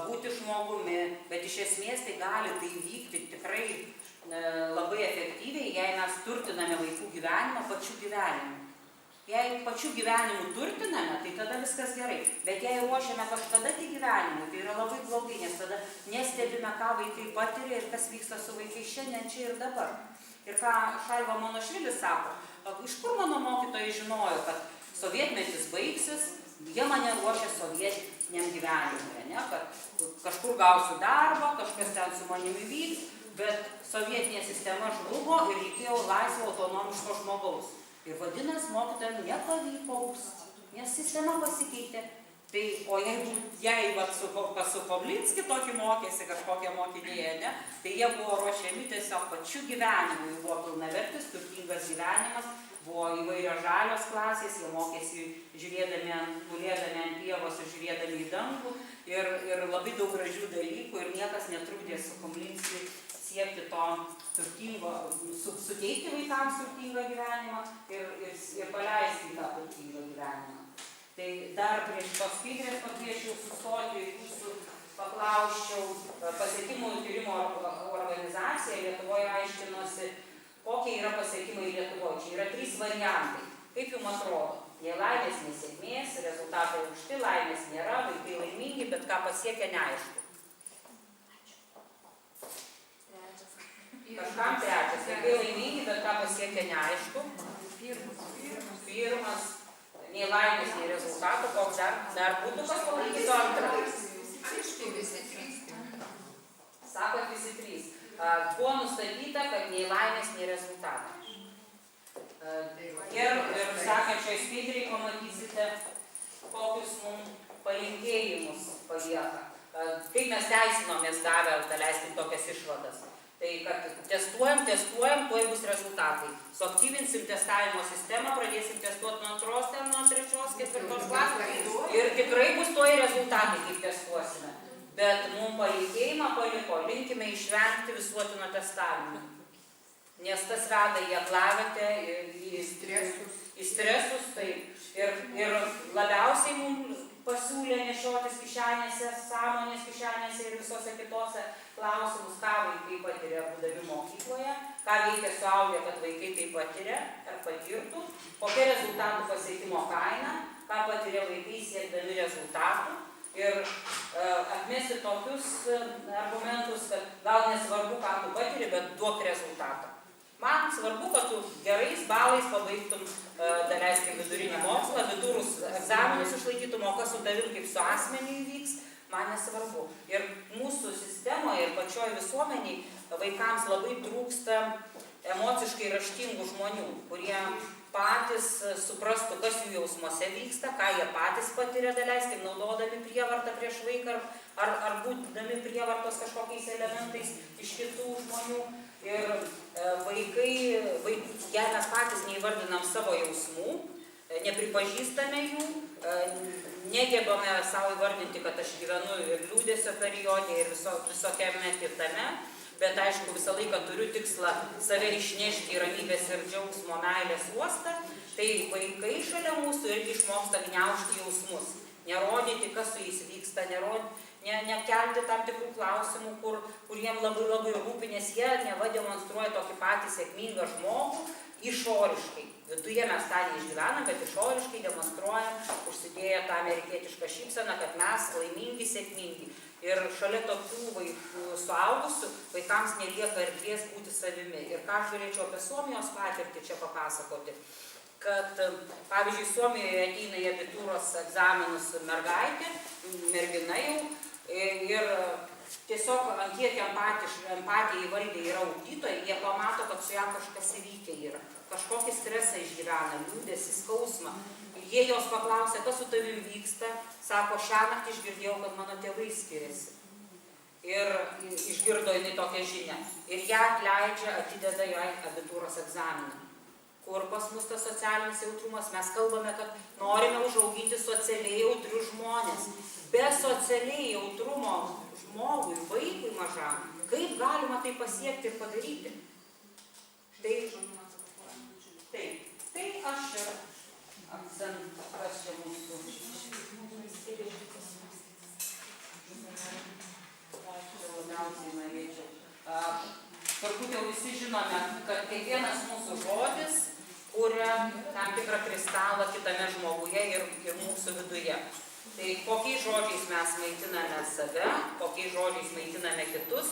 būti žmogumi, bet iš esmės tai gali tai vykti tikrai labai efektyviai, jei mes turtiname vaikų gyvenimą pačiu gyvenimu. Jei pačiu gyvenimu turtiname, tai tada viskas gerai, bet jei ruošiame kažkada tik gyvenimui, tai yra labai blogai, nes tada nestebime, ką vaikai patiria ir kas vyksta su vaikais šiandien, čia ir dabar. Ir ką Šalva Monošvilis sako, iš kur mano mokytojai žinojo, kad sovietmetis baigsis, jie mane ruošia profesiniam gyvenimui, ne? Kad kažkur gausiu darbą, kažkas ten su manimi vyks, bet sovietinė sistema žlugo ir reikėjo laisvo autonomiško žmogaus. Ir vadinasi, mokytojams nepavyko ugdyti, nes sistema pasikeitė. Tai, o jei vat, su Pavlinskiu tokį mokėsi kažkokie mokiniai, ne, tai jie buvo ruošiami tiesiog pačiu gyvenimu, buvo pilnavertis, turtingas gyvenimas, buvo įvairios žalios klasės, jie mokėsi gulėdami ant pievos ir žiūrėdami į dangų ir labai daug gražių dalykų ir niekas netrukdė su Pavlinskiu siekti to turtingo, suteikti vaikams turtingą gyvenimą ir paleisti tą turtingą gyvenimą. Tai dar prieš tos skaidrės pakviečiau sustoti, jūsų paklausčiau, pasiekimų tyrimo organizacija Lietuvoje aiškinosi, kokie yra pasiekimai Lietuvoje. Čia yra 3 variantai. Kaip jums atrodo? Jei laimės nesėkmės, rezultatai aukšti, laimės nėra, vaikai laimingi, bet ką pasiekia neaišku. Kažkam trečias, vaikai laimingi, bet ką pasiekia neaišku. Pirmas. Nei laimės, nei rezultatų, koks dar būtų, kas palaikytų antrą. Aišku, visi 3. Sakot visi 3. Buvo nustatyta, kad nei laimės, nei rezultatų. Ir sekančioj skaidrėj pamatysite, kokius mums palinkėjimus palieka. Kaip mes teisinomės gavę, daleiskim tokias išvadas. Tai kad testuojam, tuoj bus rezultatai. Suaktyvinsim testavimo sistemą, pradėsim testuoti nuo 2, nuo 3, 4 klasės ir tikrai bus tuoj rezultatai, kaip testuosime. Bet mums palinkėjimą paliko, linkime išvengti visuotino testavimo. Nes tas veda į aklavietę, į stresus, ir labiausiai mums pasiūlė nešiotis kišenėse, sąmonės kišenėse ir visose kitose klausimus, ką vaikai patiria būdami mokykloje, ką veikia suaugę, kad vaikai tai patiria ar patirtų, kokia rezultatų pasiekimo kaina, ką patiria vaikai siekdami rezultatų ir atmesti tokius argumentus, kad gal nesvarbu, ką tu patiri, bet duok rezultatą. Man svarbu, kad tu gerais balais pabaigtum, daleiskim, vidurinį mokslą, vidurus egzaminus išlaikytum, o kas su tavim kaip su asmeniu įvyks, man nesvarbu. Ir mūsų sistemoje ir pačioj visuomeniai vaikams labai trūksta emociškai raštingų žmonių, kurie patys suprastų, kas jų jausmuose vyksta, ką jie patys patiria, daleiskim, naudodami prievartą prieš vaiką ar būdami prievartos kažkokiais elementais iš kitų žmonių. Ir vaikai, jei mes patys neįvardinam savo jausmų, nepripažįstame jų, negebame savo įvardinti, kad aš gyvenu ir liūdesio periode ir visokiame kitame, bet aišku visą laiką turiu tikslą save išnešti į ramybės ir džiaugsmo meilės uostą, tai vaikai šalia mūsų irgi išmoksta gniaužti jausmus, nerodyti, kas su jais vyksta, nekelti tam tikrų klausimų, kur jiem labai rūpi, nes jie neva demonstruoja tokį patį sėkmingą žmogų išoriškai. Viduje mes tą neišgyvenam, bet išoriškai demonstruojam, užsidėję tą amerikietišką šypseną, kad mes laimingi, sėkmingi. Ir šalia tokių vaikų suaugusių vaikams nelieka erdvės būti savimi. Ir ką aš galėčiau apie Suomijos patirtį čia papasakoti, kad, pavyzdžiui, Suomijoje ateina į abitūros egzaminus mergina jau, ir tiesiog ant kiek empatija įvaldė yra ugdytojai, jie pamato, kad su ją kažkas įvykę yra. Kažkokį stresą išgyvena, liūdesį, skausmą. Jie jos paklausė, kas su tavim vyksta, sako, šiąnakt išgirdėjau, kad mano tėvai skiriasi. Ir išgirdo jinai tokią žinią. Ir ją atleidžia, atideda jai abitūros egzaminą. Kur pas mus tas socialinis jautrumas, mes kalbame, kad norime užauginti socialiai jautrius žmonės. Be socialiai jautrumo žmogui, vaikui mažam, kaip galima tai pasiekti ir padaryti? Tai aš ir akcentas čia mūsų. Labiausiai norėčiau. Turbūt jau visi žinome, kad kiekvienas mūsų žodis kuria tam tikrą kristalą kitame žmoguje ir mūsų viduje. Tai kokiais žodžiais mes maitiname save, kokiais žodžiais maitiname kitus,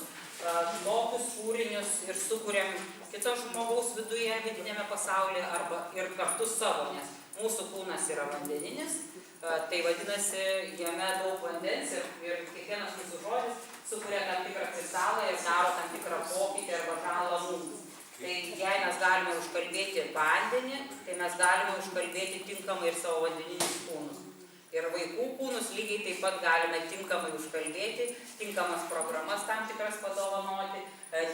tokius kūrinius ir sukuriam kito žmogaus viduje, vidinėme pasaulyje arba ir kartu savo, nes mūsų kūnas yra vandeninis, Tai vadinasi, jame daug vandens ir kiekvienas mūsų žodis sukuria tam tikrą kristalą ir daro tam tikrą pokytį arba žalą mums. Tai jei mes galime užkalbėti vandenį, tai mes galime užkalbėti tinkamai ir savo vandeninius kūnus. Ir vaikų kūnus lygiai taip pat galime tinkamai užkalbėti, tinkamas programas tam tikras padovanoti,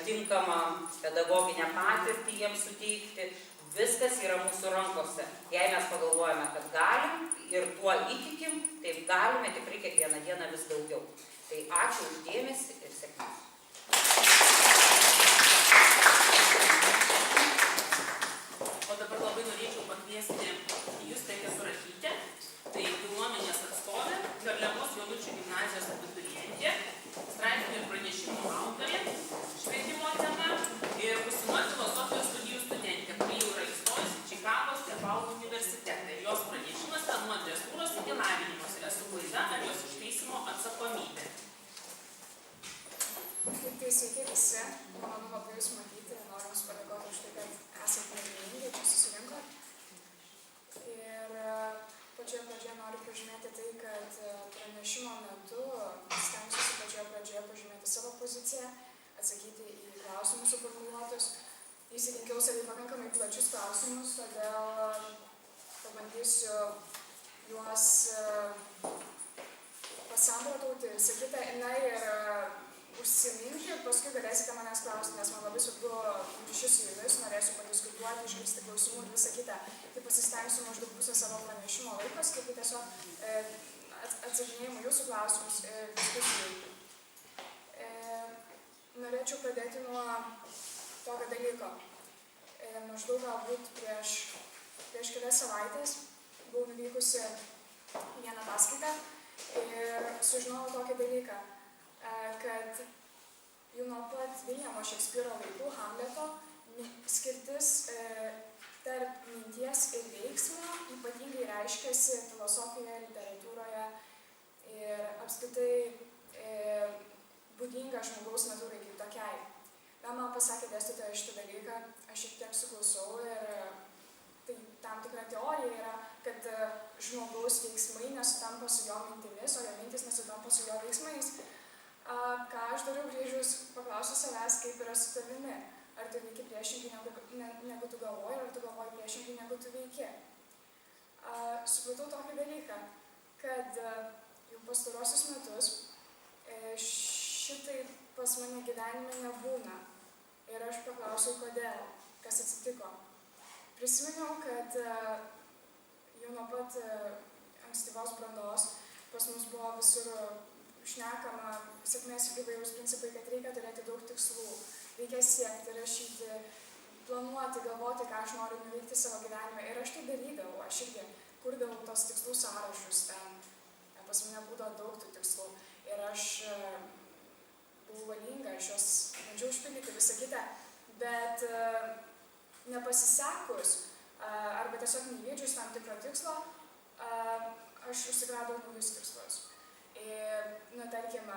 tinkamą pedagoginę patirtį jiems suteikti. Viskas yra mūsų rankose. Jei mes pagalvojame, kad galim ir tuo įtikim, tai galime tikrai kiekvieną dieną vis daugiau. Tai ačiū už dėmesį ir sėkmės. O dabar labai norėčiau pakviesti Justę Kesuratytę, tai jaunuomenės atstovė, Garliavos Jonučių gimnazijos abiturientė, straipsnių ir pranešimų autorė, švietimo tema ir būsima filosofijos studijų studentė, kuri jau yra įstojusi Čikagos Tefalų universitetą. Jos pranešimas yra nuo dresūros iki lavinimosi, esu klaida ar jos ištaisymo atsakomybė. Tai sveiki visi, malonu labai jūs matyti, noriu jums padėkoti už tai, kad esate nelaimingi, čia susirinkot. Ir pradžioje noriu pažymėti tai, kad pranešimo metu stengsiuosi pradžioje pažymėti savo poziciją, atsakyti į klausimus suformuluotus. Įsirinkiau savai pakankamai plačius klausimus, todėl pabandysiu juos pasamprotauti ir sakyti, ir užsiminti, paskui galėsite manęs klausti, nes man labai svarbu ryšys su jumis, norėsiu padiskutuoti, išgirsti klausimų ir visą kitą. Tai pasistengsiu maždaug pusę savo pranešimo laiko, skirti tiesiog atsakinėjimų jūsų klausimus ir diskusijų. Norėčiau pradėti nuo tokio dalyko. Maždaug galbūt prieš kelias savaitės buvau nuvykusi vieną paskaitą ir sužinojau tokį dalyką, kad jau nuo pat Viljamo Šekspyro laikų Hamleto skirtis tarp minties ir veiksmo ypatingai reiškiasi filosofijoje, literatūroje ir apskritai būdinga žmogaus natūrai kaip tokiai. Man pasakė dėstytoja šitą dalyką, aš šiek tiek suklausau ir tai tam tikra teorija yra, kad žmogaus veiksmai nesutampa su jo mintimis, o jo mintis nesutampa su jo veiksmais. Ką aš dariau grįžus, paklausiu savęs, kaip yra su tavimi. Ar tu veiki priešingai negu tu galvoji, ar tu galvoji priešingai negu tu veiki. Supratau tokį dalyką, kad jau pastarosius metus šitai pas mane gyvenime nebūna. Ir aš paklausiau, kodėl, kas atsitiko. Prisiminiau, kad jau nuo pat ankstyvos brandos pas mus buvo visur šnekama sėkmės ir įvairūs principai, kad reikia turėti daug tikslų, reikia siekti, rašyti, planuoti, galvoti, ką aš noriu nuveikti savo gyvenime. Ir aš tai darydavau, aš irgi kurdavau tos tikslų sąrašus ten. Pas mane būdavo daug tų tikslų. Ir aš buvau valinga, aš juos bandžiau užpildyti visą kitą, bet nepasisekus arba tiesiog neįvykdžius tam tikro tikslo, aš užsigradau naujus tikslus. Ir, tarkim,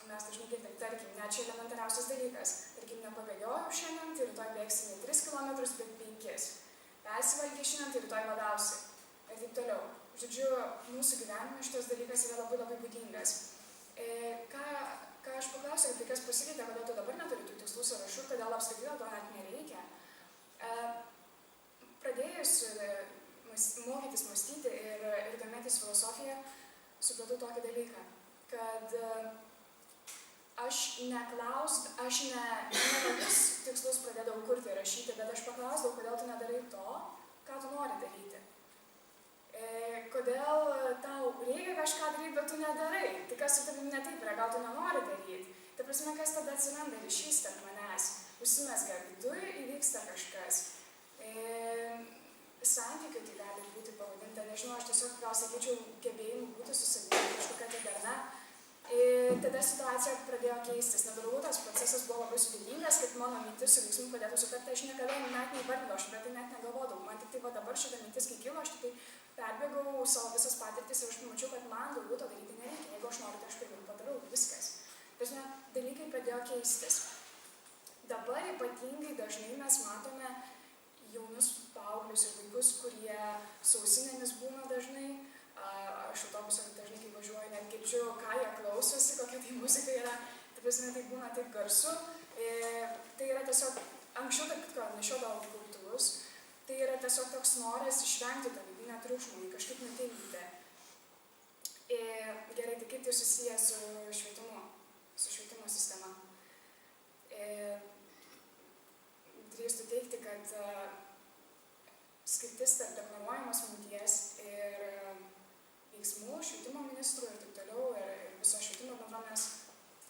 mes dažnai girdim, net čia elementariausias dalykas, nepabėgiojau šiandien, tai rytoj bėgsi ne 3 km, bet 5. Persivalgė šiandien, tai rytoj badausi. Ir taip toliau. Žodžiu, mūsų gyvenime šitas dalykas yra labai labai būdingas. Ką aš paklausiau, tai kas pasikeitė, kodėl tu dabar neturi tų tikslų sąrašų, kodėl apskritai to net nereikia. Pradėjus mokytis mąstyti ir domėtis filosofiją, supratau tokį dalyką, kad aš ne tokius tikslus pradėdavau kurti ir rašyti, bet aš paklausdavau, kodėl tu nedarai to, ką tu nori daryti. Kodėl tau reikia kažką daryti, bet tu nedarai. Tai kas su tavimi ne taip yra, gal tu nenori daryti. Tai prasme, kas tada atsiranda ryšys tarp manęs. Užsimezga viduj, įvyksta kažkas. Santykių tai gali būti pavadinta, nežinau, aš tiesiog gal sakyčiau gebėjimų būti su savimi kažkokia tai darna. Tada situacija pradėjo keistis. Natūralu, tas procesas buvo labai sudėtingas, kad mano mintis su veiksmu padėtų sutapti, aš niekada net neįvardinau, aš apie tai net negalvodavau. Man tik tai dabar šitą mintis, kai kilo, aš tik tai perbėgau savo visas patirtis ir aš pamačiau, kad man daugiau to daryti nereikia. Jeigu aš noriu, tai aš tai padarau, viskas. Dažnai dalykai pradėjo keistis. Dabar ypatingai dažnai mes matome jaunus paauglius ir vaikus, kurie su ausinėmis būna dažnai, Aš autobusą dažnai, kai važiuoju, net girdžiu, ką jie klausosi, kokia tai muzika yra. Tai prasme, tai būna taip garsu. Tai yra tiesiog, anksčiau, tarp kitko, nešiodavau kauptuvus. Tai yra tiesiog toks noras išvengti to vidinio triukšmo, jį kažkaip nutildyti. Gerai, tai kaip tai susiję su švietimo sistema? Drįstu teigti, kad skirtis tarp deklaruojamos minties ir veiksmų švietimo ministrų ir taip toliau ir viso švietimo bendruomenės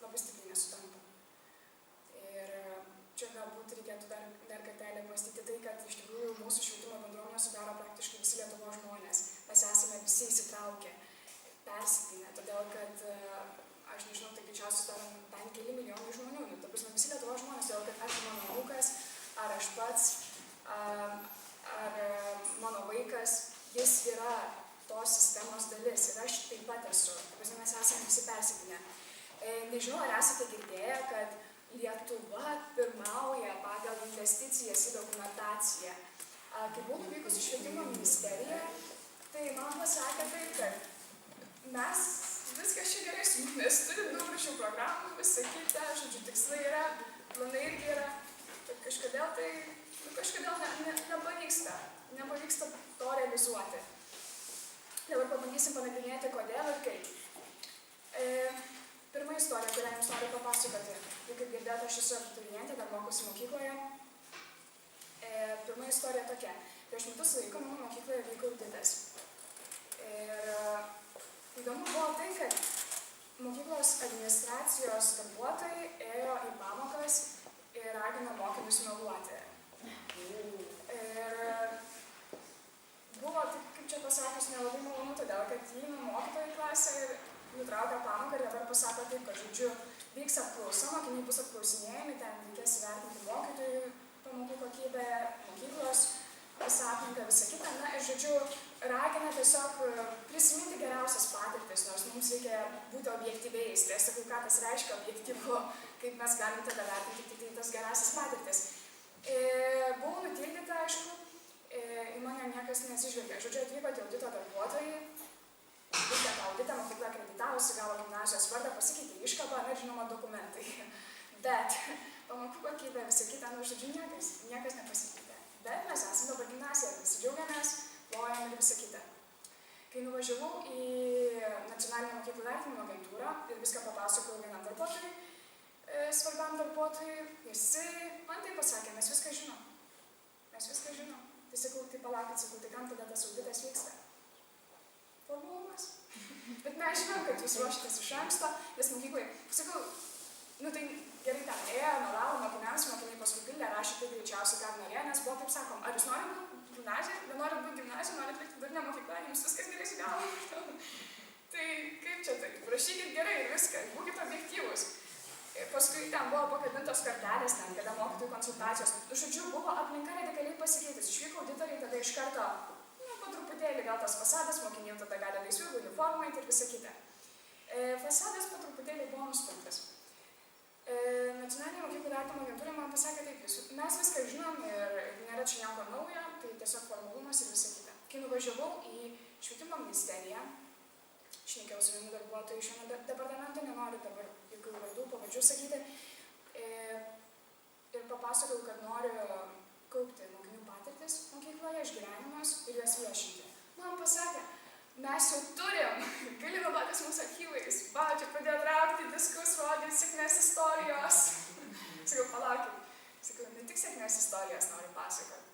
labai stipriai nesutampa. Ir čia galbūt reikėtų dar kartelį apmąstyti tai, kad iš tikrųjų mūsų švietimo bendruomenę sudaro praktiškai visi Lietuvos žmonės. Mes esame visi įsitraukę, persipynę, todėl kad aš nežinau, tai greičiausiai sudaro bent keli milijonai žmonių. Nu, ta prasme, visi Lietuvos žmonės, todėl kad ar mano anūkas, ar aš pats, ar mano vaikas, jis yra tos sistemos dalis ir aš taip pat esu. Mes esame visi persipynę. Nežinau, ar esate girdėję, kad Lietuva pirmauja pagal investicijas į dokumentaciją. Kai buvau nuvykus į švietimo ministeriją, tai man pasakė taip, kad mes viskas čia gerai su mumis, turim daug rašių programų, visą kitą, žodžiu, tikslai yra, planai irgi yra, bet kažkodėl nepavyksta to realizuoti. Dabar pabandysim panagrinėti, kodėl ir kaip. Pirma istorija, kurią jums noriu papasakoti. Tai kaip girdėjote, aš esu abiturientė, dar mokusi mokykloje. Pirma istorija tokia. Prieš metus laiko mano mokykloje vyko auditas. Ir įdomu buvo tai, kad mokyklos administracijos darbuotojai ėjo į pamokas ir ragino mokinius meluoti. Ir buvo, kaip čia pasakius, nelabai malonu, todėl kad įeina mokytojai į klasę ir nutraukia pamoką ir dabar pasako taip, kad, žodžiu, vyks apklausa, mokiniai bus apklausinėjami, ten reikės įvertinti mokytojų pamokų kokybę, mokyklos, visą aplinką, visą kitą. Na ir, žodžiu, ragina tiesiog prisiminti geriausias patirtis, nors mums reikia būti objektyviais. Tai aš sakau, ką tas reiškia objektyvu, kaip mes galim tada vertinti tik tas gerasias patirtis. Buvau nutildyta, aišku, į mane niekas nesižvelgia. Žodžiu, atvyko tie audito darbuotojai, vykdė tą auditą, mokykla akreditavosi, gavo gimnazijos vardą, pasikeitė iškabą, na ir žinoma dokumentai. Bet pamokų kokybė, visą kitą, nu, žodžiu, niekas nepasikeitė. Bet mes esame dabar gimnazijoje, visi džiaugiamės, plojam ir visą kitą. Kai nuvažiavau į Nacionalinę mokyklų vertinimo agentūrą ir viską papasakojau vienam darbuotojui, svarbiam darbuotojui, jisai man tai pasakė, mes viską žinom. Tai sakau, tai palaukit, sakau, tai kam tada tas auditas vyksta? Formalumas. Bet mes žinom, kad jūs ruošitės iš anksto, nes mokyklai, sakau, nu tai gerai ten ėjo, melavo mokiniams, mokiniai paskui pildė, rašė tai greičiausiai, ką norėjo, nes buvo taip sakom, ar jūs norite būti gimnazija, nenorit būti gimnazija, norit likti vidurinę mokyklą, jums viskas gerai su galva. Tai kaip čia taip, rašykit gerai ir viską, būkit objektyvūs. Paskui ten buvo pakabintos kortelės, ten, kada mokytojų konsultacijos. Žodžiu, buvo aplinka radikaliai pasikeitus. Išvyko auditoriai, tada iš karto, po truputėlį gal tas fasadas, mokiniai tada gali laisviau uniformą ir visą kitą. Fasadas po truputėlį buvo nustumtas. Nacionalinė mokyklų vertinimo agentūra man pasakė taip, mes viską žinom ir nėra čia nieko naujo, tai tiesiog formalumas ir visą kitą. Kai nuvažiavau į švietimo ministeriją, šnekėjau su vienu darbuotoju iš vieno departamento, nenoriu dabar jokių vardų, pavardžių sakyti, ir papasakojau, kad noriu kaupti mokinių patirtis mokykloje, išgyvenimus ir juos viešinti. Man pasakė, mes jau turim, gali naudotis mūsų archyvais, čia pradėjo traukti diskus, rodyti sėkmės istorijos. Sakau, palaukit, sakau, ne tik sėkmės istorijos noriu pasakoti.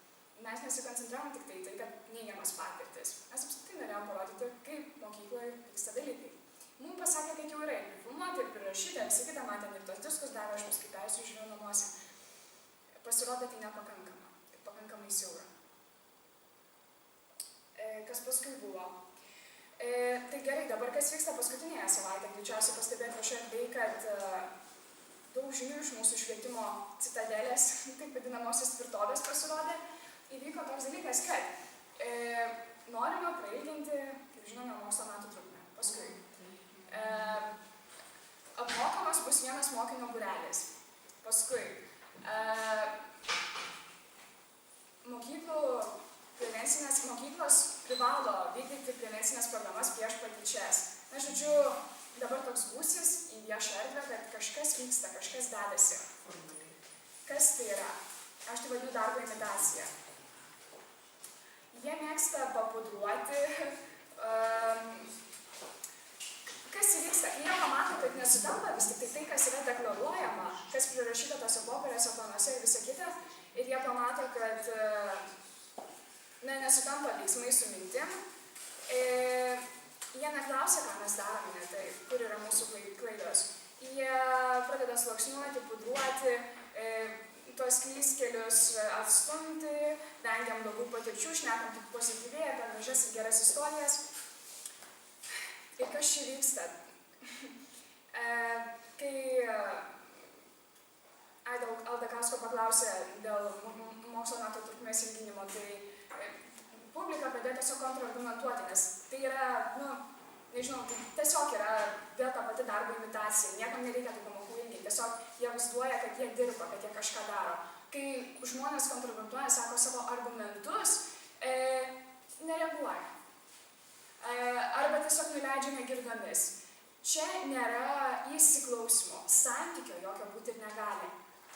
Mes nesikoncentravom tik tai, kad neigiamas patirtis. Mes apskritai norėjom parodyti, kaip mokykloje vyksta dalykai. Mums pasakė, kad jau yra ir filmuoti, ir prirašyti, visi kitą matėm ir tos diskus davė, aš paskui persižiūrėjau namuose. Pasirodė tai nepakankama, tai pakankamai siaura. Kas paskui buvo? Tai gerai, dabar kas vyksta paskutinėje savaitėje, greičiausiai pastebėti viešai tai, kad daug žinių iš mūsų švietimo citadelės, taip vadinamosios tvirtovės pasirodė. Įvyko toks dalykas, kad norime prailginti, kaip žinome, mokslo metų trukmę. Paskui apmokamas bus vienas mokinio būrelis. Paskui mokyklų prevencinės mokyklos privalo vykdyti prevencinės programas prieš patyčias. Na, žodžiu, dabar toks gūsis į viešą erdvę, kad kažkas vyksta, kažkas dedasi. Kas tai yra? Aš tai vadinu darbo imitacija. Jie mėgsta papudruoti. Kas įvyksta? Jie pamato, kad nesutampa vis tik tai, kas yra deklaruojama, kas prirašyta tose popieriuose, planuose ir visa kita. Ir jie pamato, kad nesutampa veiksmai su mintim. Jie neklausia, ką mes darome, ne tai, kur yra mūsų klaidos. Jie pradeda sluoksniuoti, pudruoti, tuos klystkelius atstumti, vengiam daugiau patirčių, šnekam tik pozityviai apie gražias ir geras istorijas. Ir kas čia vyksta? Kai Aldakausko paklausė dėl mokslo metų trukmės ilginimo, tai publika pradėjo tiesiog kontrargumentuoti, nes tai yra, nežinau, tai tiesiog yra vėl ta pati darbo imitacija, niekam nereikia tų pamokų ilginti, tiesiog jie vaizduoja, kad jie dirba, kad jie kažką daro. Kai žmonės kontrargumentuoja, sako savo argumentus, nereaguoja. Arba tiesiog nuleidžia negirdomis. Čia nėra įsiklausimo, santykio jokio būti ir negali.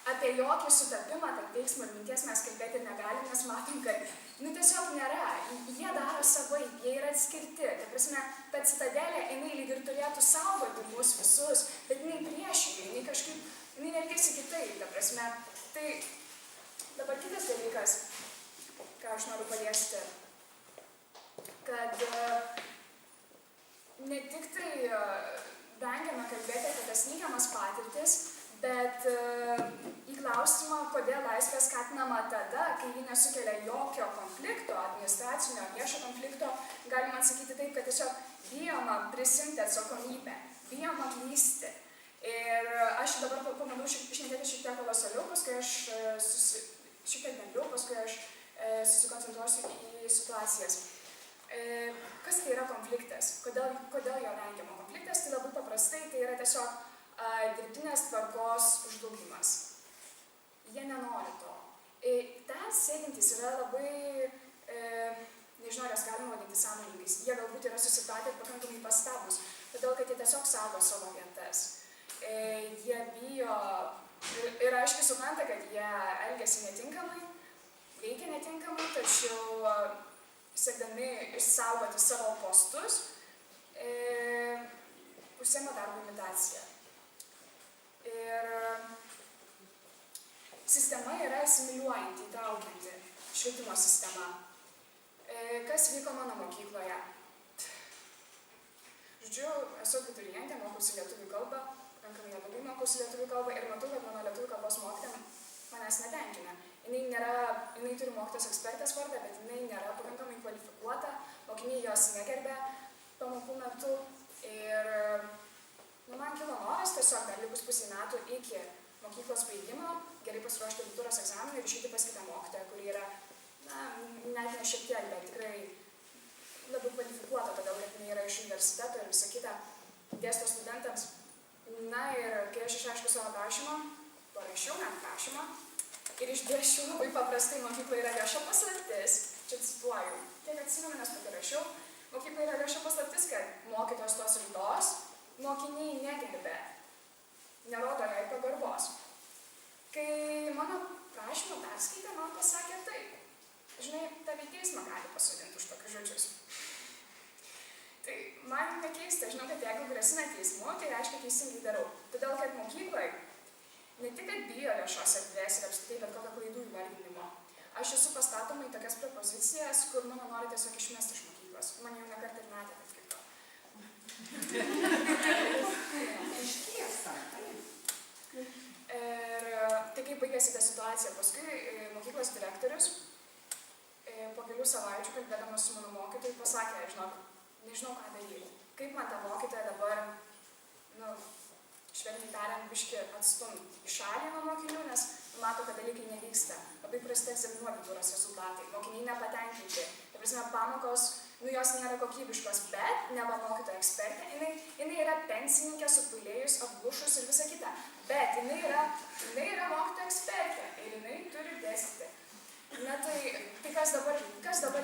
Apie jokį sutapimą tarp veiksmo ir minties mes kalbėti negalim, nes matom, kad tiesiog nėra. Jie daro savaip, jie yra atskirti. Tai prasme, ta citadelė, jinai lyg ir turėtų saugoti mus visus, bet jinai priešingai, jinai kažkaip, jinai elgiasi kitaip. Ta prasme, tai dabar kitas dalykas, ką aš noriu paliesti, kad ne tik tai vengiame kalbėti apie tas neigiamas patirtis, bet į klausimą, kodėl laisvė skatinama tada, kai ji nesukelia jokio konflikto, administracinio, viešo konflikto, galima atsakyti taip, kad tiesiog bijoma prisimti atsakomybę, bijoma klysti. Ir aš dabar pabandau šnekėti šiek tiek kolosaliau, paskui aš šiek tiek bendriau, paskui aš susikoncentruosiu į situacijas. Kas tai yra konfliktas? Kodėl jo vengiama? Konfliktas tai labai paprastai, tai yra tiesiog dirbtinės tvarkos žlugimas. Jie nenori to. Ten sėdintys yra labai, nežinau, ar jas galima vadinti sąmoningais. Jie galbūt yra susipratę ir pakankamai pastabus, todėl kad jie tiesiog saugo savo vietas. Jie bijo ir aiškiai supranta, kad jie elgiasi netinkamai, veikia netinkamai, tačiau siekdami išsaugoti savo postus, užsiema darbo imitaciją. Ir sistema yra asimiliuojanti, įtraukianti, švietimo sistema. Kas vyko mano mokykloje? Žodžiu, esu abiturientė, mokausi lietuvių kalbą, pakankamai neblogai mokausi lietuvių kalbą ir matau, kad mano lietuvių kalbos mokytoja manęs netenkina. Jinai turi mokytojos ekspertės vardą, bet jinai nėra pakankamai kvalifikuota, mokiniai jos negerbė pamokų metu ir man kilo noras tiesiog dar likus pusė metų iki mokyklos baigimo gerai pasiruošti abitūros egzaminui ir išeiti pas kitą mokytoją, kuri yra, net ne šiek tiek, bet tikrai labiau kvalifikuota, todėl kad jinai yra iš universiteto ir visa kita, dėsto studentams. Na ir kai aš išreiškiau savo prašymą, parašiau net prašymą ir išdėsčiau labai paprastai, mokykla yra vieša paslaptis, čia cituoju, kiek atsimenu, nes pati rašiau, mokykla yra vieša paslaptis, kad mokytojos tos ir tos mokiniai negerbė, nerodo jai pagarbos. Kai mano prašymą perskaitė, man pasakė taip. Žinai, tave į teismą gali pasodinti už tokius žodžius. Tai man nekeista, žinau, kad jeigu grasina teismu, tai reiškia teisingai darau. Todėl, kad mokyklai ne tik kad bijo viešos erdvės ir apskritai bet kokio klaidų įvardinimo. Aš esu pastatoma į tokias propozicijas, kur mano nori tiesiog išmesti iš mokyklos. Man jau nekart ir metė, taip kaip to. Ir tai kaip baigėsi ta situacija, paskui mokyklos direktorius po kelių savaičių, kalbėdamas su mano mokytoju, pasakė, nežinau ką daryti. Kaip man tą mokytoją dabar, švelniai tariant, biškį atstumti į šalį nuo mokinių, nes mato, kad dalykai nevyksta. Labai prasti egzaminų abitūros rezultatai, mokiniai nepatenkinti. Tai prasme, pamokos, jos nėra kokybiškos, bet neva mokytoja ekspertė, jinai yra pensininkė, supulėjus, apglušus ir visa kita. Bet jinai yra mokytoja ekspertė ir jinai turi dėstyti. Na tai kas dabar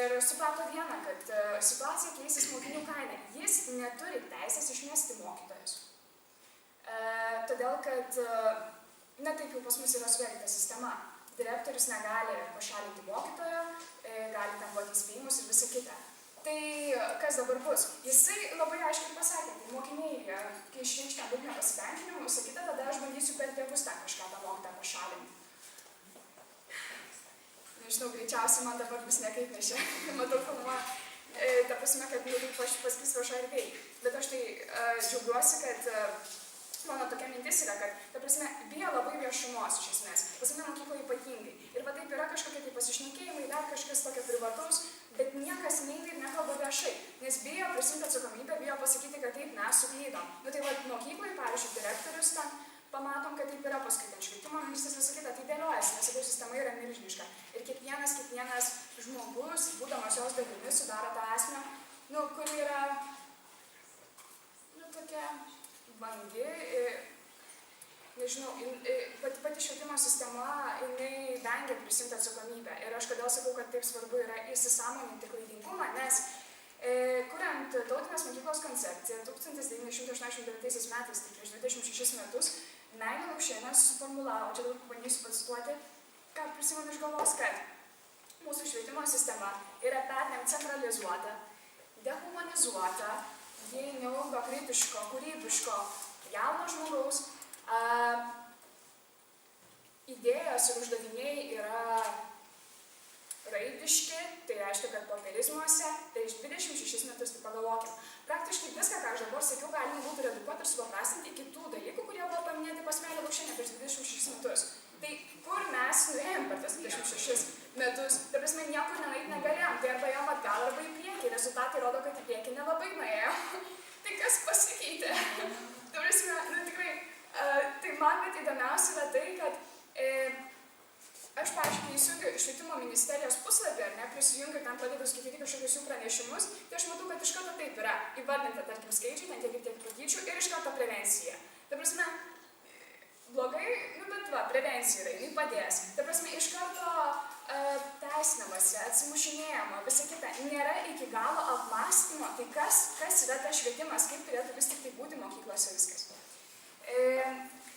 ir suprato vieną, kad situacija keisis mokinių kaina. Jis neturi teisės išmesti mokytojus. Todėl, kad, na taip jau pas mus yra sudaryta sistema. Direktorius negali pašalinti mokytojo, gali ten duoti įspėjimus ir visa kita. Tai kas dabar bus? Jisai labai aiškiai pasakė, tai mokiniai, kai išreikš ten daug nepasitenkinimų, sakyta, tada aš bandysiu per tėvus ten kažką tą mokytą pašalinti. Nežinau, greičiausiai man dabar bus nekaip, nes čia matau filmuo, ta prasme, kad taip aš paskys viešai erdvėj. Bet aš tai džiaugiuosi, kad mano tokia mintis yra, kad, ta prasme, bijo labai viešumos iš esmės. Pasame mokykloje ypatingai. Ir va taip yra kažkokie tai pasišnekėjimai, dar kažkas tokio privataus, bet niekas neina ir nekalba viešai. Nes bijo prisimti atsakomybę, bijo pasakyti, kad taip mes suklydom. Nu tai va mokykloje, pavyzdžiui, direktorius ten pamatom, kad taip yra paskui ten švietimo ministras visą kitą, tai dėliojasi, nes sakau, sistema yra milžiniška. Ir kiekvienas žmogus, būdamas jos dalimi, sudaro tą esmę, nu, kuri yra, nu, tokia vangi, nežinau, pati švietimo sistema, jinai vengia prisimti atsakomybę. Ir aš kodėl sakau, kad taip svarbu yra įsisąmoninti klaidingumą, nes kuriant tautinės mokyklos koncepciją 1989 metais, tai prieš 26 metus, Meilė Lukšienė suformulavo, čia dabar bandysiu pacituoti, ką prisimenu iš galvos, kad mūsų švietimo sistema yra perdėm centralizuota, dehumanizuota, jei neugdo kritiško, kūrybiško, jauno žmogaus, idėjos ir uždaviniai yra raidiški, tai reiškia, kad popierizmuose, tai iš 26 metus, tai pagalvokim. Praktiškai viską, ką aš dabar sakiau, galima būtų redukuoti ir supaprastinti iki tų dalykų, kurie buvo paminėti pas Meilę Lukšienę prieš 26 metus. Tai kur mes nuėjom per tas 26 metus? Ta prasme, niekur nenueit negalėjom, tai arba jom atgal, arba į priekį. Rezultatai rodo, kad į priekį nelabai nuėjo. Tai kas pasikeitė? Ta prasme, nu tikrai, tai man bet įdomiausia yra tai, kad aš, pavyzdžiui, įsijungiu švietimo ministerijos puslapį, ar ne, prisijungiu, ten pradedu skaityti kažkokius jų pranešimus, tai aš matau, kad iš karto taip yra įvardinta, tarkim, skaičiai, ten tiek ir tiek patyčių ir iš karto prevencija. Ta prasme, blogai, nu bet va, prevencija yra, jinai padės. Ta prasme, iš karto teisinamasi, atsimušinėjama, visa kita. Nėra iki galo apmąstymo, tai kas yra tas švietimas, kaip turėtų vis tik tai būti mokyklose viskas.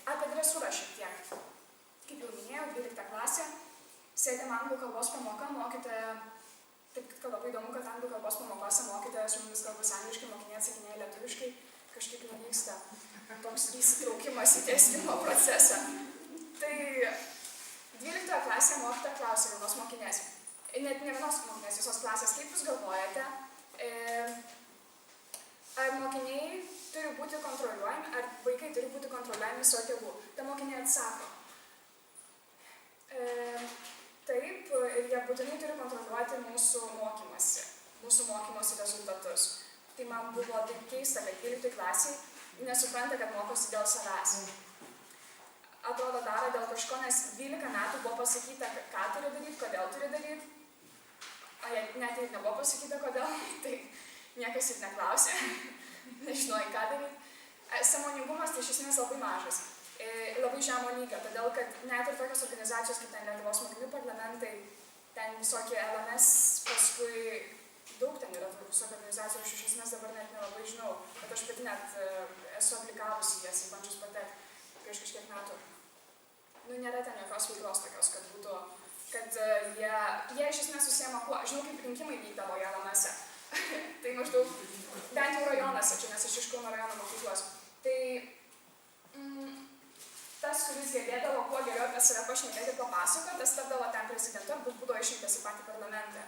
Apie dresūrą šiek tiek. Kaip jau minėjau, 12 klasė, sėdėm anglų kalbos pamoką, mokytoja, taip kad labai įdomu, kad anglų kalbos pamokose mokytoja su mumis kalbasi angliškai, mokiniai atsakinėja lietuviškai, kažkaip nevyksta toks įsitraukimas į dėstymo procesą. Tai 12 klasė mokytoja klausė vienos mokinės, net ne vienos mokinės, visos klasės, kaip jūs galvojate, ar mokiniai turi būti kontroliuojami, ar vaikai turi būti kontroliuojami savo tėvų? Ta mokinė atsako. Taip, ir jie būtinai turi kontroliuoti mūsų mokymosi rezultatus. Tai man buvo taip keista, kad 12 klasiai nesupranta, kad mokosi dėl savęs. Atrodo, daro dėl kažko, nes 12 metų buvo pasakyta, ką turi daryti, kodėl turi daryti. O jei net ir nebuvo pasakyta, kodėl, tai niekas ir neklausė, nežinojai, ką daryti. Sąmoningumas tai iš esmės labai mažas. Labai žemo lygio, todėl kad net ir tokios organizacijos kaip ten Lietuvos mokinių parlamentai, ten visokie LMS, paskui daug ten yra visokių organizacijų, aš iš esmės dabar net nelabai žinau, bet aš pati net esu aplikavusi jas ir bandžius patekti prieš kažkiek metų. Nu, nėra ten jokios veiklos tokios, kad būtų, kad jie iš esmės susiema kuo, žinau, kaip rinkimai vykdavo LMS-e. Tai maždaug, bent jau rajonuose, čia nes aš iš Kauno rajono mokyklos. Tai tas, kuris gebėdavo kuo geriau apie save pašnekėti ir papasakoti, tas tapdavo ten prezidentu ar būdavo išrinktas į patį parlamentą.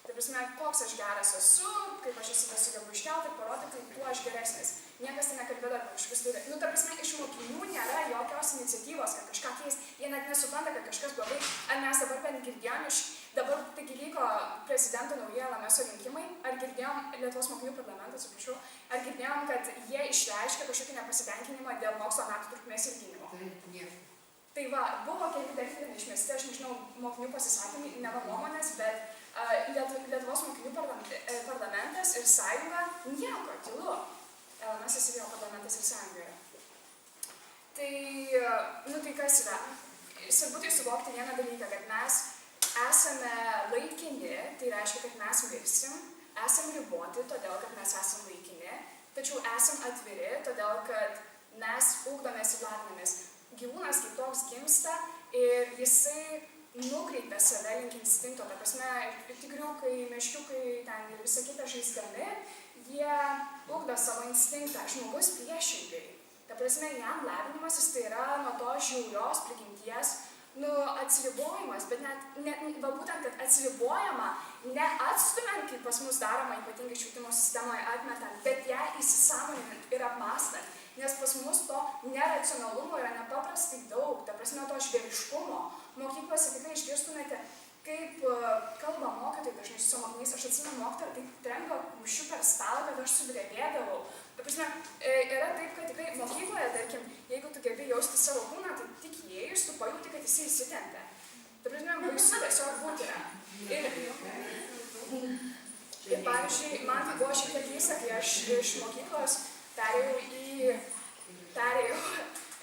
Tai prasme, koks aš geras esu, kaip aš esu sugebu iškelti ir parodyti, tuo aš geresnis. Niekas tai nekalbėdavo apie kažkokius tai... Nu, ta prasme, iš mokinių nėra jokios iniciatyvos, kad kažką keist. Jie net nesupranta, kad kažkas blogai. Ar mes dabar bent girdėjom iš... Dabar taigi vyko prezidento nauji LMS rinkimai, ar girdėjom Lietuvos mokinių parlamentą, atsiprašau, ar girdėjom, kad jie išreiškia kažkokį nepasitenkinimą dėl mokslo metų trukmės ilginimo. Tai va, buvo keli dalykai išmesti, aš nežinau, mokinių pasisakymai, ne nuomonės, bet Lietuvos mokinių parlamentas ir sąjunga nieko, tylu. LMS ir jo parlamentas ir sąjunga yra. Tai, nu tai kas yra? Svarbu tai suvokti vieną dalyką, kad mes esame laikini, tai reiškia, kad mes mirsim, esam riboti, todėl kad mes esam laikini, tačiau esam atviri, todėl kad mes ugdomės ir lavinamės. Gyvūnas kaip toks gimsta ir jisai nukreipia save link instinkto. Ta prasme, tigriukai, meškiukai ten ir visa kita žaisdami, jie ugdo savo instinktą. Žmogus priešingai. Ta prasme, jam lavinimasis tai yra nuo to žiaurios prigimties, atsiribojimas, bet va būtent, kad atsiribojama, neatstumiant, kaip pas mus daroma, ypatingai švietimo sistemoje atmetant, bet ją įsisąmoninant ir apmąstant, nes pas mus to neracionalumo yra nepaprastai daug, ta prasme to žvėriškumo. Mokyklose tikrai išgirstumėte, kaip kalba mokytojai dažnai su savo mokiniais. Aš atsimenu mokytoją, taip trenko kumščiu per stalą, kad aš sudrebėdavau. Ta prasme, yra taip, kad tikrai mokykloje, tarkim, jeigu tu gebi jausti savo kūną, tai tik įėjus, tu pajauti, kad jisai įsitempia. Ta prasme, baisu tiesiog būti yra. Ir pavyzdžiui, man tai buvo šiek tiek keista, kai aš iš mokyklos perėjau,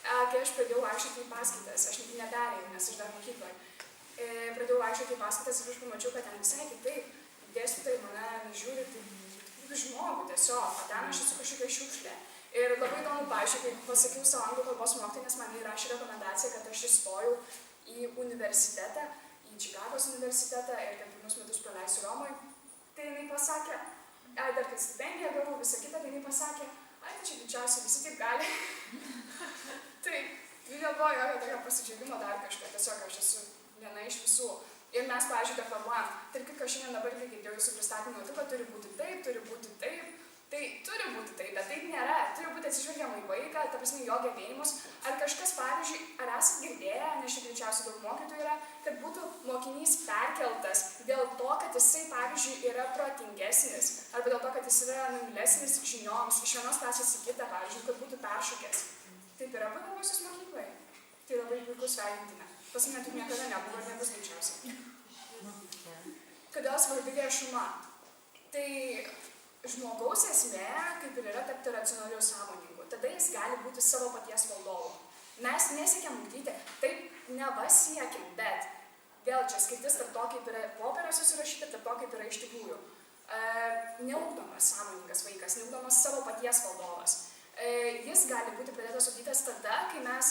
kai aš pradėjau vaikščioti į paskaitas. Aš neperėjau, nes aš dar mokykloje. Pradėjau vaikščioti į paskaitas ir aš pamačiau, kad ten visai kitaip. Dėstytojai mane žiūri kaip žmogų tiesiog, o ten aš esu kažkokia šiukšlė. Ir labai įdomu, pavyzdžiui, kai pasakiau savo anglų kalbos mokytojai, nes man įrašė rekomendaciją, kad aš įstojau į universitetą, į Čikagos universitetą ir kad pirmus metus praleisiu Romoj. Tai jinai pasakė, dar kad stipendiją gavau, visą kitą, tai jinai pasakė, tai čia didžiausiai visi taip gali. Tai nebuvo jokio tokio pasidžiaugimo dar kažką, tiesiog aš esu viena iš visų. Ir mes, pavyzdžiui, deklamuojam, tarp kitko šiandien dabar irgi girdėjau jūsų pristatymą, kad turi būti taip, turi būti taip. Tai turi būti taip, bet taip nėra. Turi būti atsižvelgiama į vaiką, ta prasme, jo gebėjimus. Ar kažkas, pavyzdžiui, ar esate girdėję, nes šiaip greičiausiai daug mokytojų yra, kad būtų mokinys perkeltas dėl to, kad jisai, pavyzdžiui, yra protingesnis, arba dėl to, kad jis yra naujulesnis žinioms, iš vienos klasės į kitą, pavyzdžiui, kad būtų peršokęs. Taip yra pagalvosius mokykloje. Tai labai puikus sveikintina. Pas mane taip niekada nebuvo ir nebus greičiausiai. Kodėl svarbi viešuma? Tai žmogaus esmė, kaip ir yra tapti racionaliu sąmoningu. Tada jis gali būti savo paties valdovu. Mes nesiekiam ugdyti, taip neva siekiam, bet vėl čia skirtis tarp to, kaip yra popieriuose surašyta, tarp to, kaip yra iš tikrųjų. Neugdomas sąmoningas vaikas, neugdomas savo paties valdovas. Jis gali būti pradėtas ugdytas tada, kai mes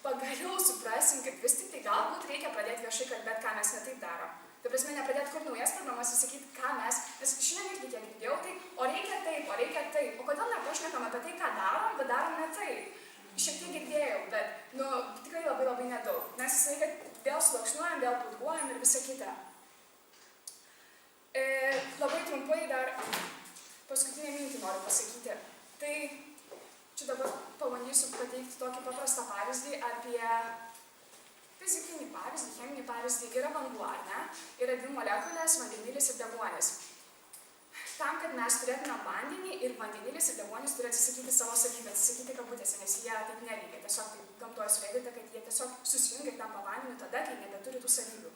pagaliau suprasim, kad vis tik tai galbūt reikia pradėti viešai kalbėti, ką mes netaip darom. Tai prasme, nepradėti kur naujas programas įsakyti, ką mes, nes šiandien irgi kiek girdėjau, tai o reikia taip, o kodėl nepašnekam apie tai, ką darom, bet darom ne taip. Šiek tiek girdėjau, bet, tikrai labai labai nedaug. Mes visą laiką vėl sluoksniuojam, vėl pudruojam ir visa kita. Labai trumpai dar paskutinę mintį noriu pasakyti. Tai čia dabar pabandysiu pateikti tokį paprastą pavyzdį apie fizikinį pavyzdį, cheminį pavyzdį. Yra vanduo, ar ne? Yra dvi molekulės, vandenilis ir deguonis. Tam, kad mes turėtume vandenį ir vandenilis ir deguonis turi atsisakyti savo savybę, atsisakyti kabutėse, nes jie taip neveikia. Tiesiog taip gamtoje suveikia, kad jie tiesiog susijungia ir tampa vandeniu tada, kai nebeturi tų savybių.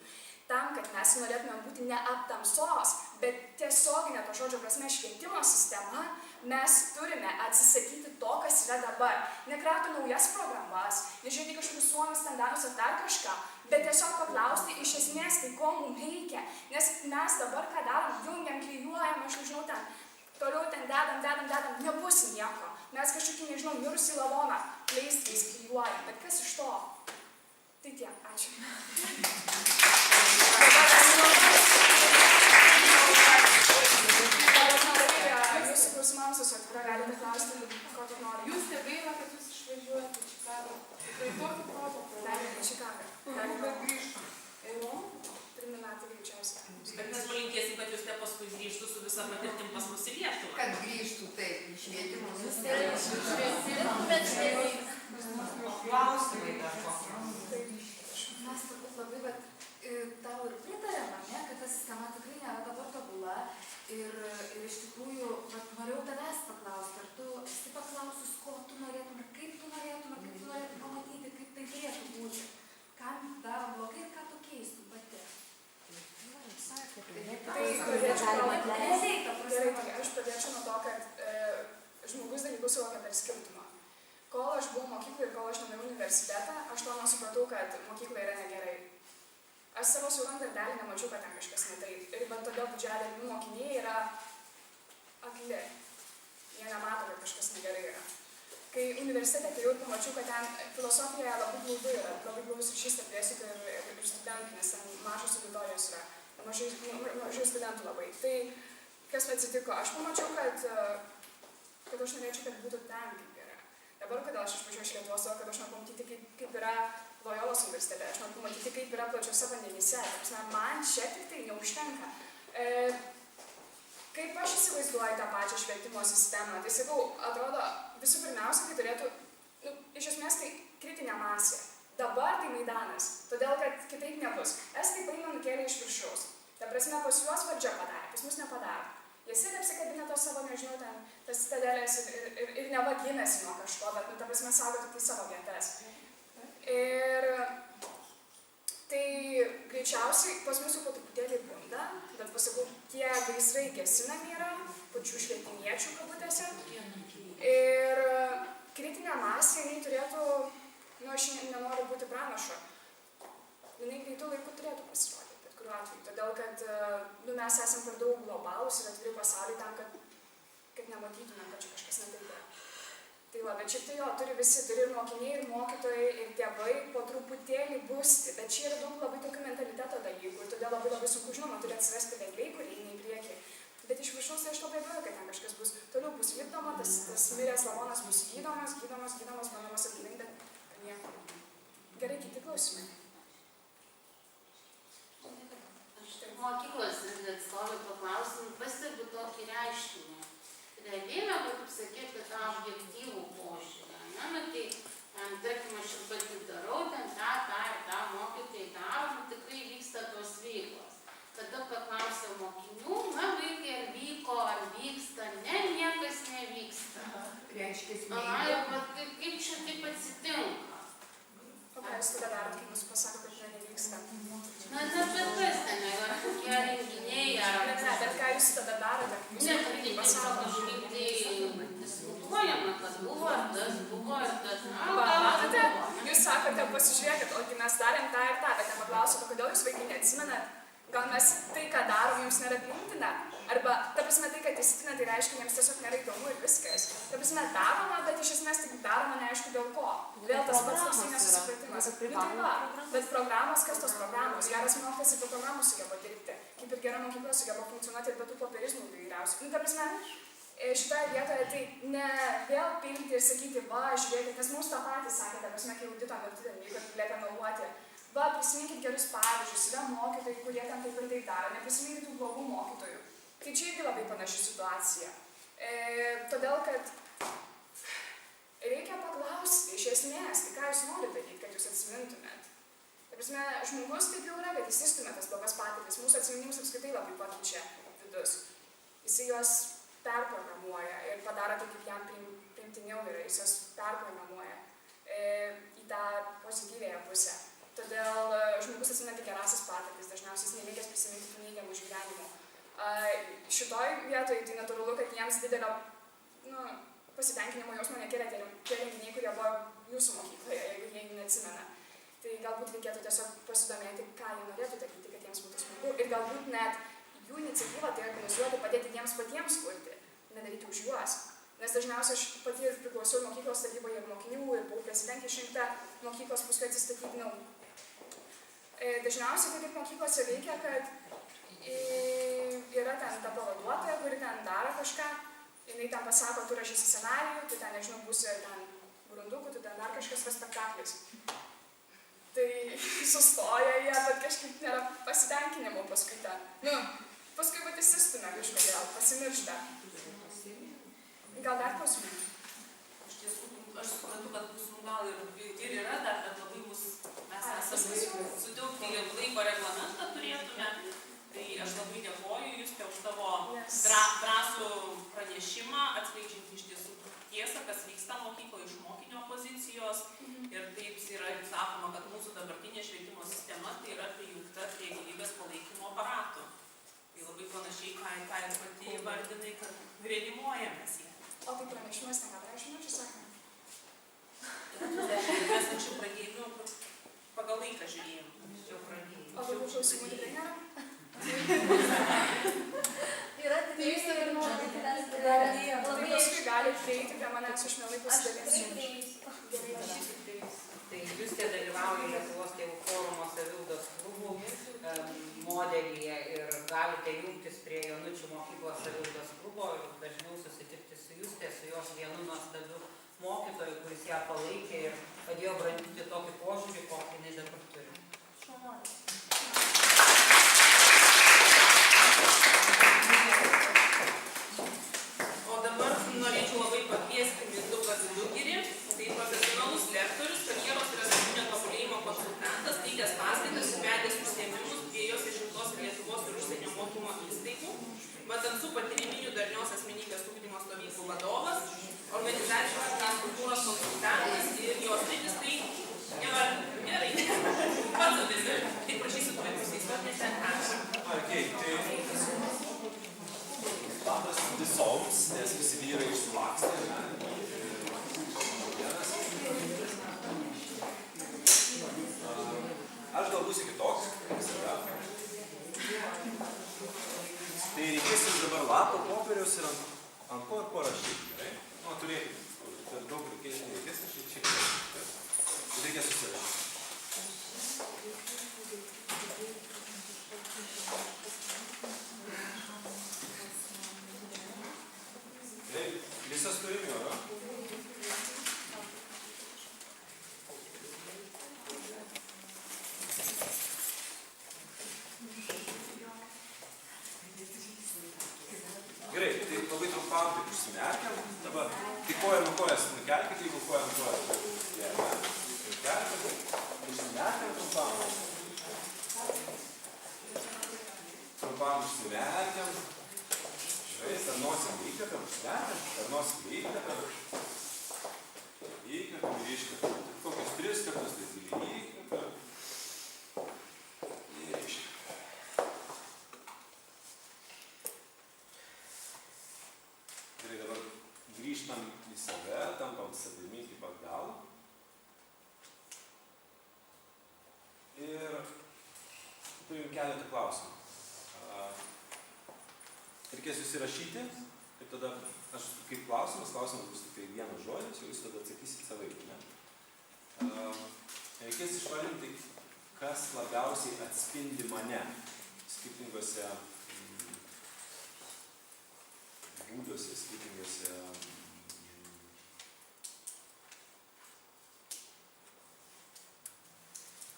Tam, kad mes norėtume būti ne aptamsos, bet tiesioginė to žodžio prasme švietimo sistema, mes turime atsisakyti to, kas yra dabar. Nekrauti naujas programas, nežiūrėti kažkokius suomius standartus ar dar kažką, bet tiesiog paklausti iš esmės, tai ko mums reikia. Nes mes dabar ką darom, jungiam, klijuojam, aš nežinau ten, toliau ten dedam, nebus nieko. Mes kažkokį, nežinau, mirusį lavoną pleistriais klijuojam, bet kas iš to? Tai tiek, ačiū. Jūsų klausimams esu atvira, galite klausti, ko tu nori. Jūs stebėjome, kad jūs išvažiuojate į Čikagą. Tikrai tokį protą Darėme į Čikagą. Bet grįžtų. 3 metai greičiausiai. Bet mes palinkėsim, kad jūs te paskui grįžtų su visa patirtim pas mus į Lietuvą. Kad grįžtų taip, iš švietimo Klausimai dar kokie. Mes turbūt labai tau ir pritarėm, ne, kad ta sistema tikrai nėra dabar tobula. Ir iš tikrųjų, norėjau tavęs paklausti, ar tu esi paklausus, ko tu norėtum, ir kaip tu norėtum pamatyti, kaip tai turėtų būti. Kam daro blogai ir ką tu keistum pati. Aš pradėčiau nuo to, kad žmogus dalykus suvokia per skirtumą. Kol aš buvau mokykloje ir kol aš nuėjau į universitetą, aš to nesupratau, kad mokykla yra negerai. aš savo siauram dardelį nemačiau, kad ten kažkas ne taip. Ir bet todėl didžiąją dalimi mokiniai yra akli. Jie nemato, kad kažkas negerai yra. Kai universitete atėjau ir pamačiau, kad ten filosofijoje labai glaudu yra, labai glaudus ryšys tarp dėstytojų ir studentų, nes ten mažos auditorijos yra, mažai studentų labai. Tai kas atsitiko? Aš pamačiau, kad aš norėčiau, kad būtų ten kaip yra. Dabar, kodėl aš išvažiuoju iš Lietuvos, kad aš noriu pamatyti, kaip yra Lojolos universitete, aš noriu pamatyti, kaip yra plačiose vandenyse. Man čia tik tai neužtenka. Kaip aš įsivaizduoju tą pačią švietimo sistemą, tai sakau, atrodo, visų pirmiausia, tai turėtų, iš esmės tai kritinė masė. Dabar tai Maidanas, todėl kad kitaip nebus. Estai paima nukėlė iš viršaus. Ta prasme, pas juos valdžia padarė, pas mus nepadaro. Jie sėdė apsikabinę to savo, nežinau, ten, tas citadelės ir nevaginasi nuo kažko, bet, ta prasme, saugo tik tai savo vietas. Ir tai greičiausiai pas mūsų po truputėlį bunda, bet pasakau, tie gaisrai gesinami yra, pačių švietimiečių kabutėse. Ir kritinė masė, jinai turėtų, aš nenoriu būti pranašu, jinai greitų laikų turėtų pasirodyti, bet kuriuo atveju. Todėl, kad mes esam per daug globalūs ir atviri pasauliui tam, kad nematytume, kad čia kažkas netaip yra. Tai va, bet šiaip tai jo, turi ir mokiniai, ir mokytojai, ir tėvai po truputėlį busti, bet čia yra daug labai tokių mentaliteto dalykų ir todėl labai sunku, žinoma, turi atsirasti vedliai, kurie eina į priekį. Bet iš viršaus tai aš labai abejoju, kad ten kažkas bus. Toliau bus lipdoma, tas miręs lavonas bus gydomas, bandomas atgyvinti, bet nieko. Gerai, kiti klausimai. Mokyklos atstovai paklausim, pastebiu tokį reiškinį. Realybė, kaip sakyti, tą objektyvų požiūrį. Tai, tarkim, aš ir pati darau, ten tą mokytojai daro, tikrai vyksta tos veiklos. Tada paklausia mokinių, vaikai ar vyko, ar vyksta, ne, niekas nevyksta. Reiškis Kaip čia taip atsitinka? O ką jūs tada darot, kai mūsų pasako, kad čia nevyksta? Bet kas ten yra, kokie renginiai, ar... Bet ką jūs tada darote, kai mūsų pasako? Kažkaip tai diskutuojama, kas buvo, ar tas buvo, ar tas... Matote, jūs sakote, pasižiūrėkit, o mes darėm tą ir tą, bet nepaklausite, kodėl jūs vaikai neatsimenat? Gal mes tai, ką darom, jums nėra priimtina? Arba, ta prasme, tai, kad įsitina, tai reiškia, jiems tiesiog nėra įdomu ir viskas. Ta prasme, daroma, bet iš esmės tik daroma neaišku dėl ko. Vėl tas pats toksai nesusipratimas. Bet programos, kas tos programos? Geras mokytojas ir be programų sugeba dirbti. Kaip ir gera mokykla sugeba funkcionuoti ir be tų popierizmų įvairiausių. Ta prasme, šitoje vietoje tai ne vėl pilti ir sakyti, va, žiūrėkit, nes mums tą patį sakė, ta prasme, kai audito metu ten vyko, liepia meluoti. Va, prisiminkit gerus pavyzdžius, yra mokytojai, kurie ten taip ir taip daro, neprisiminkit tų blogų mokytojų. Tai čia irgi labai panaši situacija. Todėl, kad reikia paklausti iš esmės, tai ką jūs norite daryti, kad jūs atsimintumėt. Ta prasme, žmogus taip jau yra, kad jis įstumia tas blogas patirtis. Mūsų atsiminimus apskritai labai pakeičia vidus. Jis juos perprogramuoja ir padaro tai, kaip jam priimtiniau yra. Jis juos perprogramuoja į tą pozityvėją pusę. Todėl žmogus atsimena tik gerasias patirtis, dažniausiai jis nelinkęs prisiminti tų neigiamų išgyvenimų. Šitoj vietoj tai natūralu, kad jiems didelio pasitenkinimo jausmo nekėlė tie renginiai, kurie buvo jūsų mokykloje, jeigu jie jų neatsimena. Tai galbūt reikėtų tiesiog pasidomėti, ką jie norėtų daryti, kad jiems būtų smagu. Ir galbūt net jų iniciatyvą tai organizuoti, padėti jiems patiems kurti, nedaryti už juos. Nes dažniausiai aš pati ir priklausiau mokyklos taryboje ir mokinių ir buvau prezidentė išrinkta mokyklos, paskui atsistatydinau. Dažniausiai tai kaip mokyklose veikia, kad yra ten ta pavaduotoja, kuri ten daro kažką, jinai ten pasako, tu rašysi scenarijų, tu ten, nežinau, būsi ten burundukų, tu ten dar kažkas yra spektaklis. Tai sustoja jie, bet kažkaip nėra pasitenkinimo paskui ten. Paskui vat įsistumia kažkodėl, pasimiršta. Gal dar klausimai? Iš tiesų, aš suprantu, kad mūsų gal ir yra dar, bet labai mes esame sutilpti į laiko reglamentą turėtume. Tai aš labai dėkoju Jūs už tavo drąsų pranešimą, atskleidžiant iš tiesų tiesą, kas vyksta mokykloje iš mokinio pozicijos. Ir taip yra sakoma, kad mūsų dabartinė švietimo sistema tai yra prijungta prie gyvybės palaikymo aparatų. Tai labai panašiai, ką ir pati įvardinai, kad reanimuojamės jie. O tai pranešimas ne 40 minučių sakome? Mes anksčiau pradėjome, pagal laiką žiūrėjom. O tai galite prieiti prie manęs, aš mielai pasidalinsiu. Tai Justė dalyvauja Lietuvos tėvų forumo saviugdos klubų modelyje ir galite jungtis prie Jonučių mokyklos saviugdos klubo ir dažniau susitikti su Justė, su jos vienu nuostabiu mokytoju, kuris ją palaikė ir padėjo brandinti tokį požiūrį, kokį jinai dabar turi. O dabar norėčiau labai pakviesti Mindaugą Vidugirį, tai profesionalus lektorius, karjeros ir asmeninio tobulėjimo konsultantas, teikęs paskaitas ir vedęs užsiėmimus dviejose šimtos Lietuvos ir užsienio mokymo įstaigų, Vatansų patyriminių darnios asmenybės ugdymo stovyklų vadovas, organizacijos kultūros konsultantas ir jos sritis tai gerai. Pats savimi, tai prašysiu tuoj prisistuoti ten ačiū. Okay, tai labas visoms, nes visi vyrai išsilakstė. Aš gal būsiu kitoks, visada. Tai reikės jums dabar lapo, popieriaus ir ant ko ir ko rašyti, gerai? Nu, turėkit, bet daug reikės kažkaip čia. Tai reikės susirašyti. Visas turim jo, ne? Gerai, tai labai trumpam taip užsimerkiam. Dabar tai koją nuo kojas nukelkite, jeigu koją nuo kojas. Nukelkite, užsimerkiam trumpam. Trumpam užsimerkiam. Per nosim įkvepiam, užsimerkiam, per nosim įkvepiam. Įkvepiam ir iškvepiam. Kokius 3 kartus tai giliai įkvepiam. Ir iškvepiam. Gerai, dabar grįžtam į save, tampam savimi iki pat galo. Ir turim keletą klausimų. Reikės susirašyti ir tada aš kaip klausimas bus tik tai vienas žodis, o jūs tada atsakysit savaip, ne? Reikės išvardinti, kas labiausiai atspindi mane skirtingose būduose, skirtingose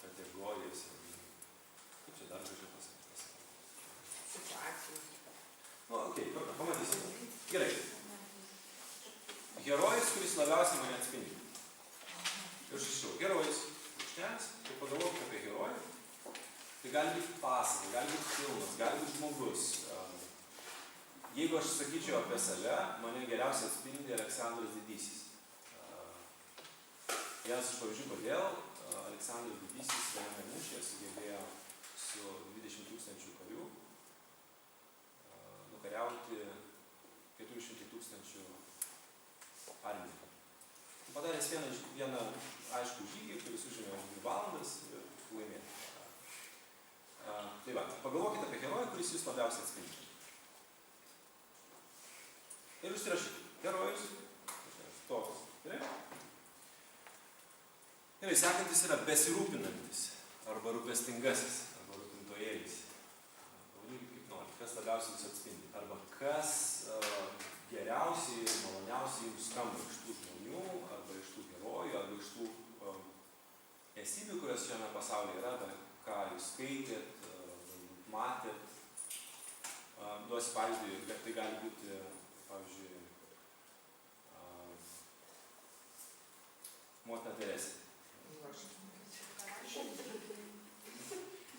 kategorijose. Kaip čia dar gražiai pasakyti? Situacijų. Nu, okei, pamatysim. Gerai. Herojus, kuris labiausiai mane atspindi. Ir šešiau. Herojus. Užtens. Tai pagalvokite apie herojų. Tai gali būti pasaka, gali būti filmas, gali būti žmogus. Jeigu aš sakyčiau apie save, mane geriausiai atspindi Aleksandras Didysis. Vienas iš pavyzdžių, kodėl Aleksandras Didysis viename mūšyje sugebėjo su 20 000 karių nukariauti 400 000 armiją. Padaręs vieną aiškų žygį, kuris užėmė 2 valandas ir laimėjo. Tai va, pagalvokite apie herojų, kuris jūs labiausiai atspindi. Ir užsirašykite. Herojus. Toks. Gerai? Gerai, sekantis yra besirūpinantis arba rūpestingasis arba rūpintojėlis. Pavadinkit kaip nori, kas labiausiai jūs atspindi. Arba kas geriausiai ir maloniausiai jums skamba iš tų žmonių, arba iš tų herojų, arba iš tų esybių, kurios šiame pasaulyje yra, ką jūs skaitėt, matėt. Duosiu pavyzdį, kad tai gali būti, pavyzdžiui, motina Teresė.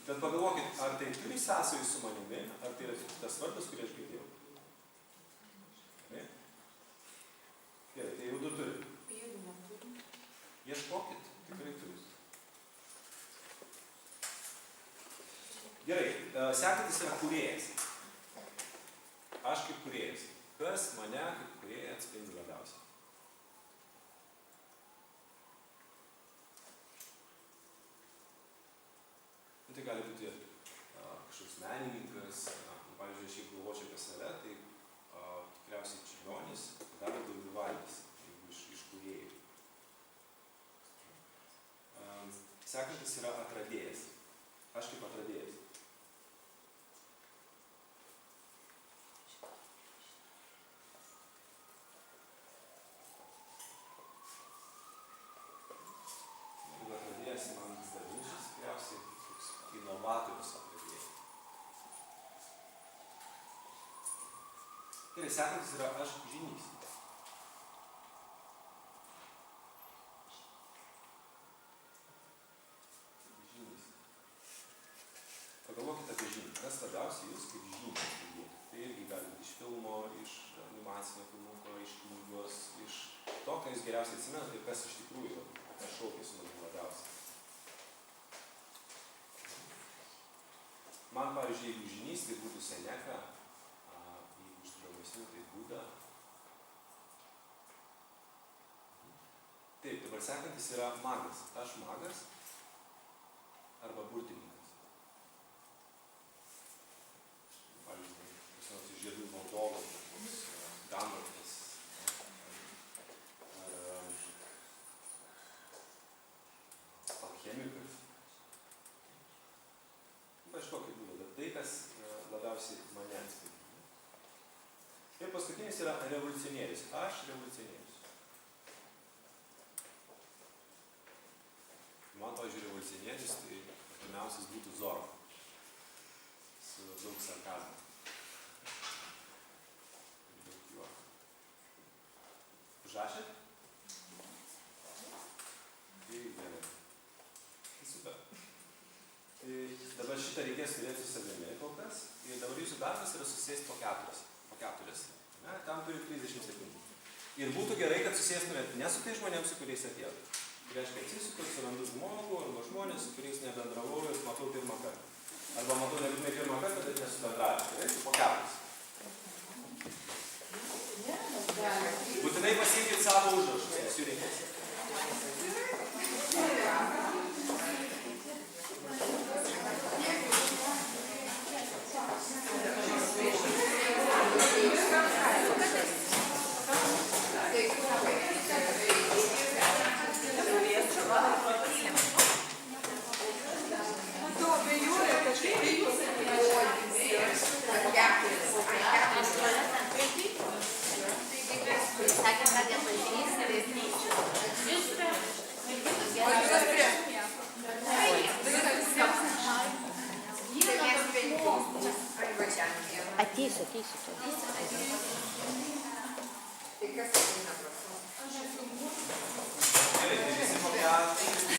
Bet pagalvokit, ar tai turi sąsajų su manimi, ar tai yra tas vardas, kurį aš girdėjau. Gerai, tai jau 2 turi. Ieškokit, tikrai turit. Gerai, sekantis yra kūrėjas. Aš kaip kūrėjas. Kas mane kaip kūrėją atspindi labiausiai? Tai gali būti kažkoks menininkas, pavyzdžiui, aš jeigu galvočiau apie save, tai tikriausiai Čiurlionis, dar daugiau Sekantis yra atradėjas. Aš kaip atradėjas. Kaip atradėjas man Davinčis tikriausiai toks inovatorius atradėjas. Gerai, sekantis yra aš žynys. Pagalvokite apie žynį. Kas labiausiai jūs kaip žynį kalbėtų? Tai irgi gali būti iš filmo, iš animacinio filmuko, iš knygos, iš to, ką jūs geriausiai atsimenate ir kas iš tikrųjų šaukė su manimi labiausiai. Man, pavyzdžiui, jeigu žynys, tai būtų Seneka, jeigu iš tolimesnių, tai Buda. Taip, dabar sekantis yra magas. Aš magas arba burtininkas. Pavyzdžiui, kas nors iš žiedų valdovų, Gandalfas, ar alchemikas. Kažkokį būdą, bet tai, kas labiausiai mane atspindi. Ir paskutinis yra revoliucionierius. Aš revoliucionierius. Man, pavyzdžiui, revoliucionierius, tai pirmiausias būtų Zoro. Su daug sarkazmo. Daug juoko. Užrašėt? Tai gerai. Tai super. Tai dabar šitą reikės turėti su savimi kol kas. Ir dabar jūsų darbas yra susėsti po keturias. Ne? Tam turi 30 sekundžių. Ir būtų gerai, kad susėstumėt ne su tai žmonėms, su kuriais atėjot. Tai reiškia, atsisukat, surandu žmogų arba žmonės, su kuriais nebendravau ir matau pirmą kartą. Arba matau nebūtinai pirmą kartą, bet nesubendravau. Tai reiškia, po keturias. Būtinai pasiimkit savo užrašus, nes jų reikės. Ateisiu. Tai kas ateina pro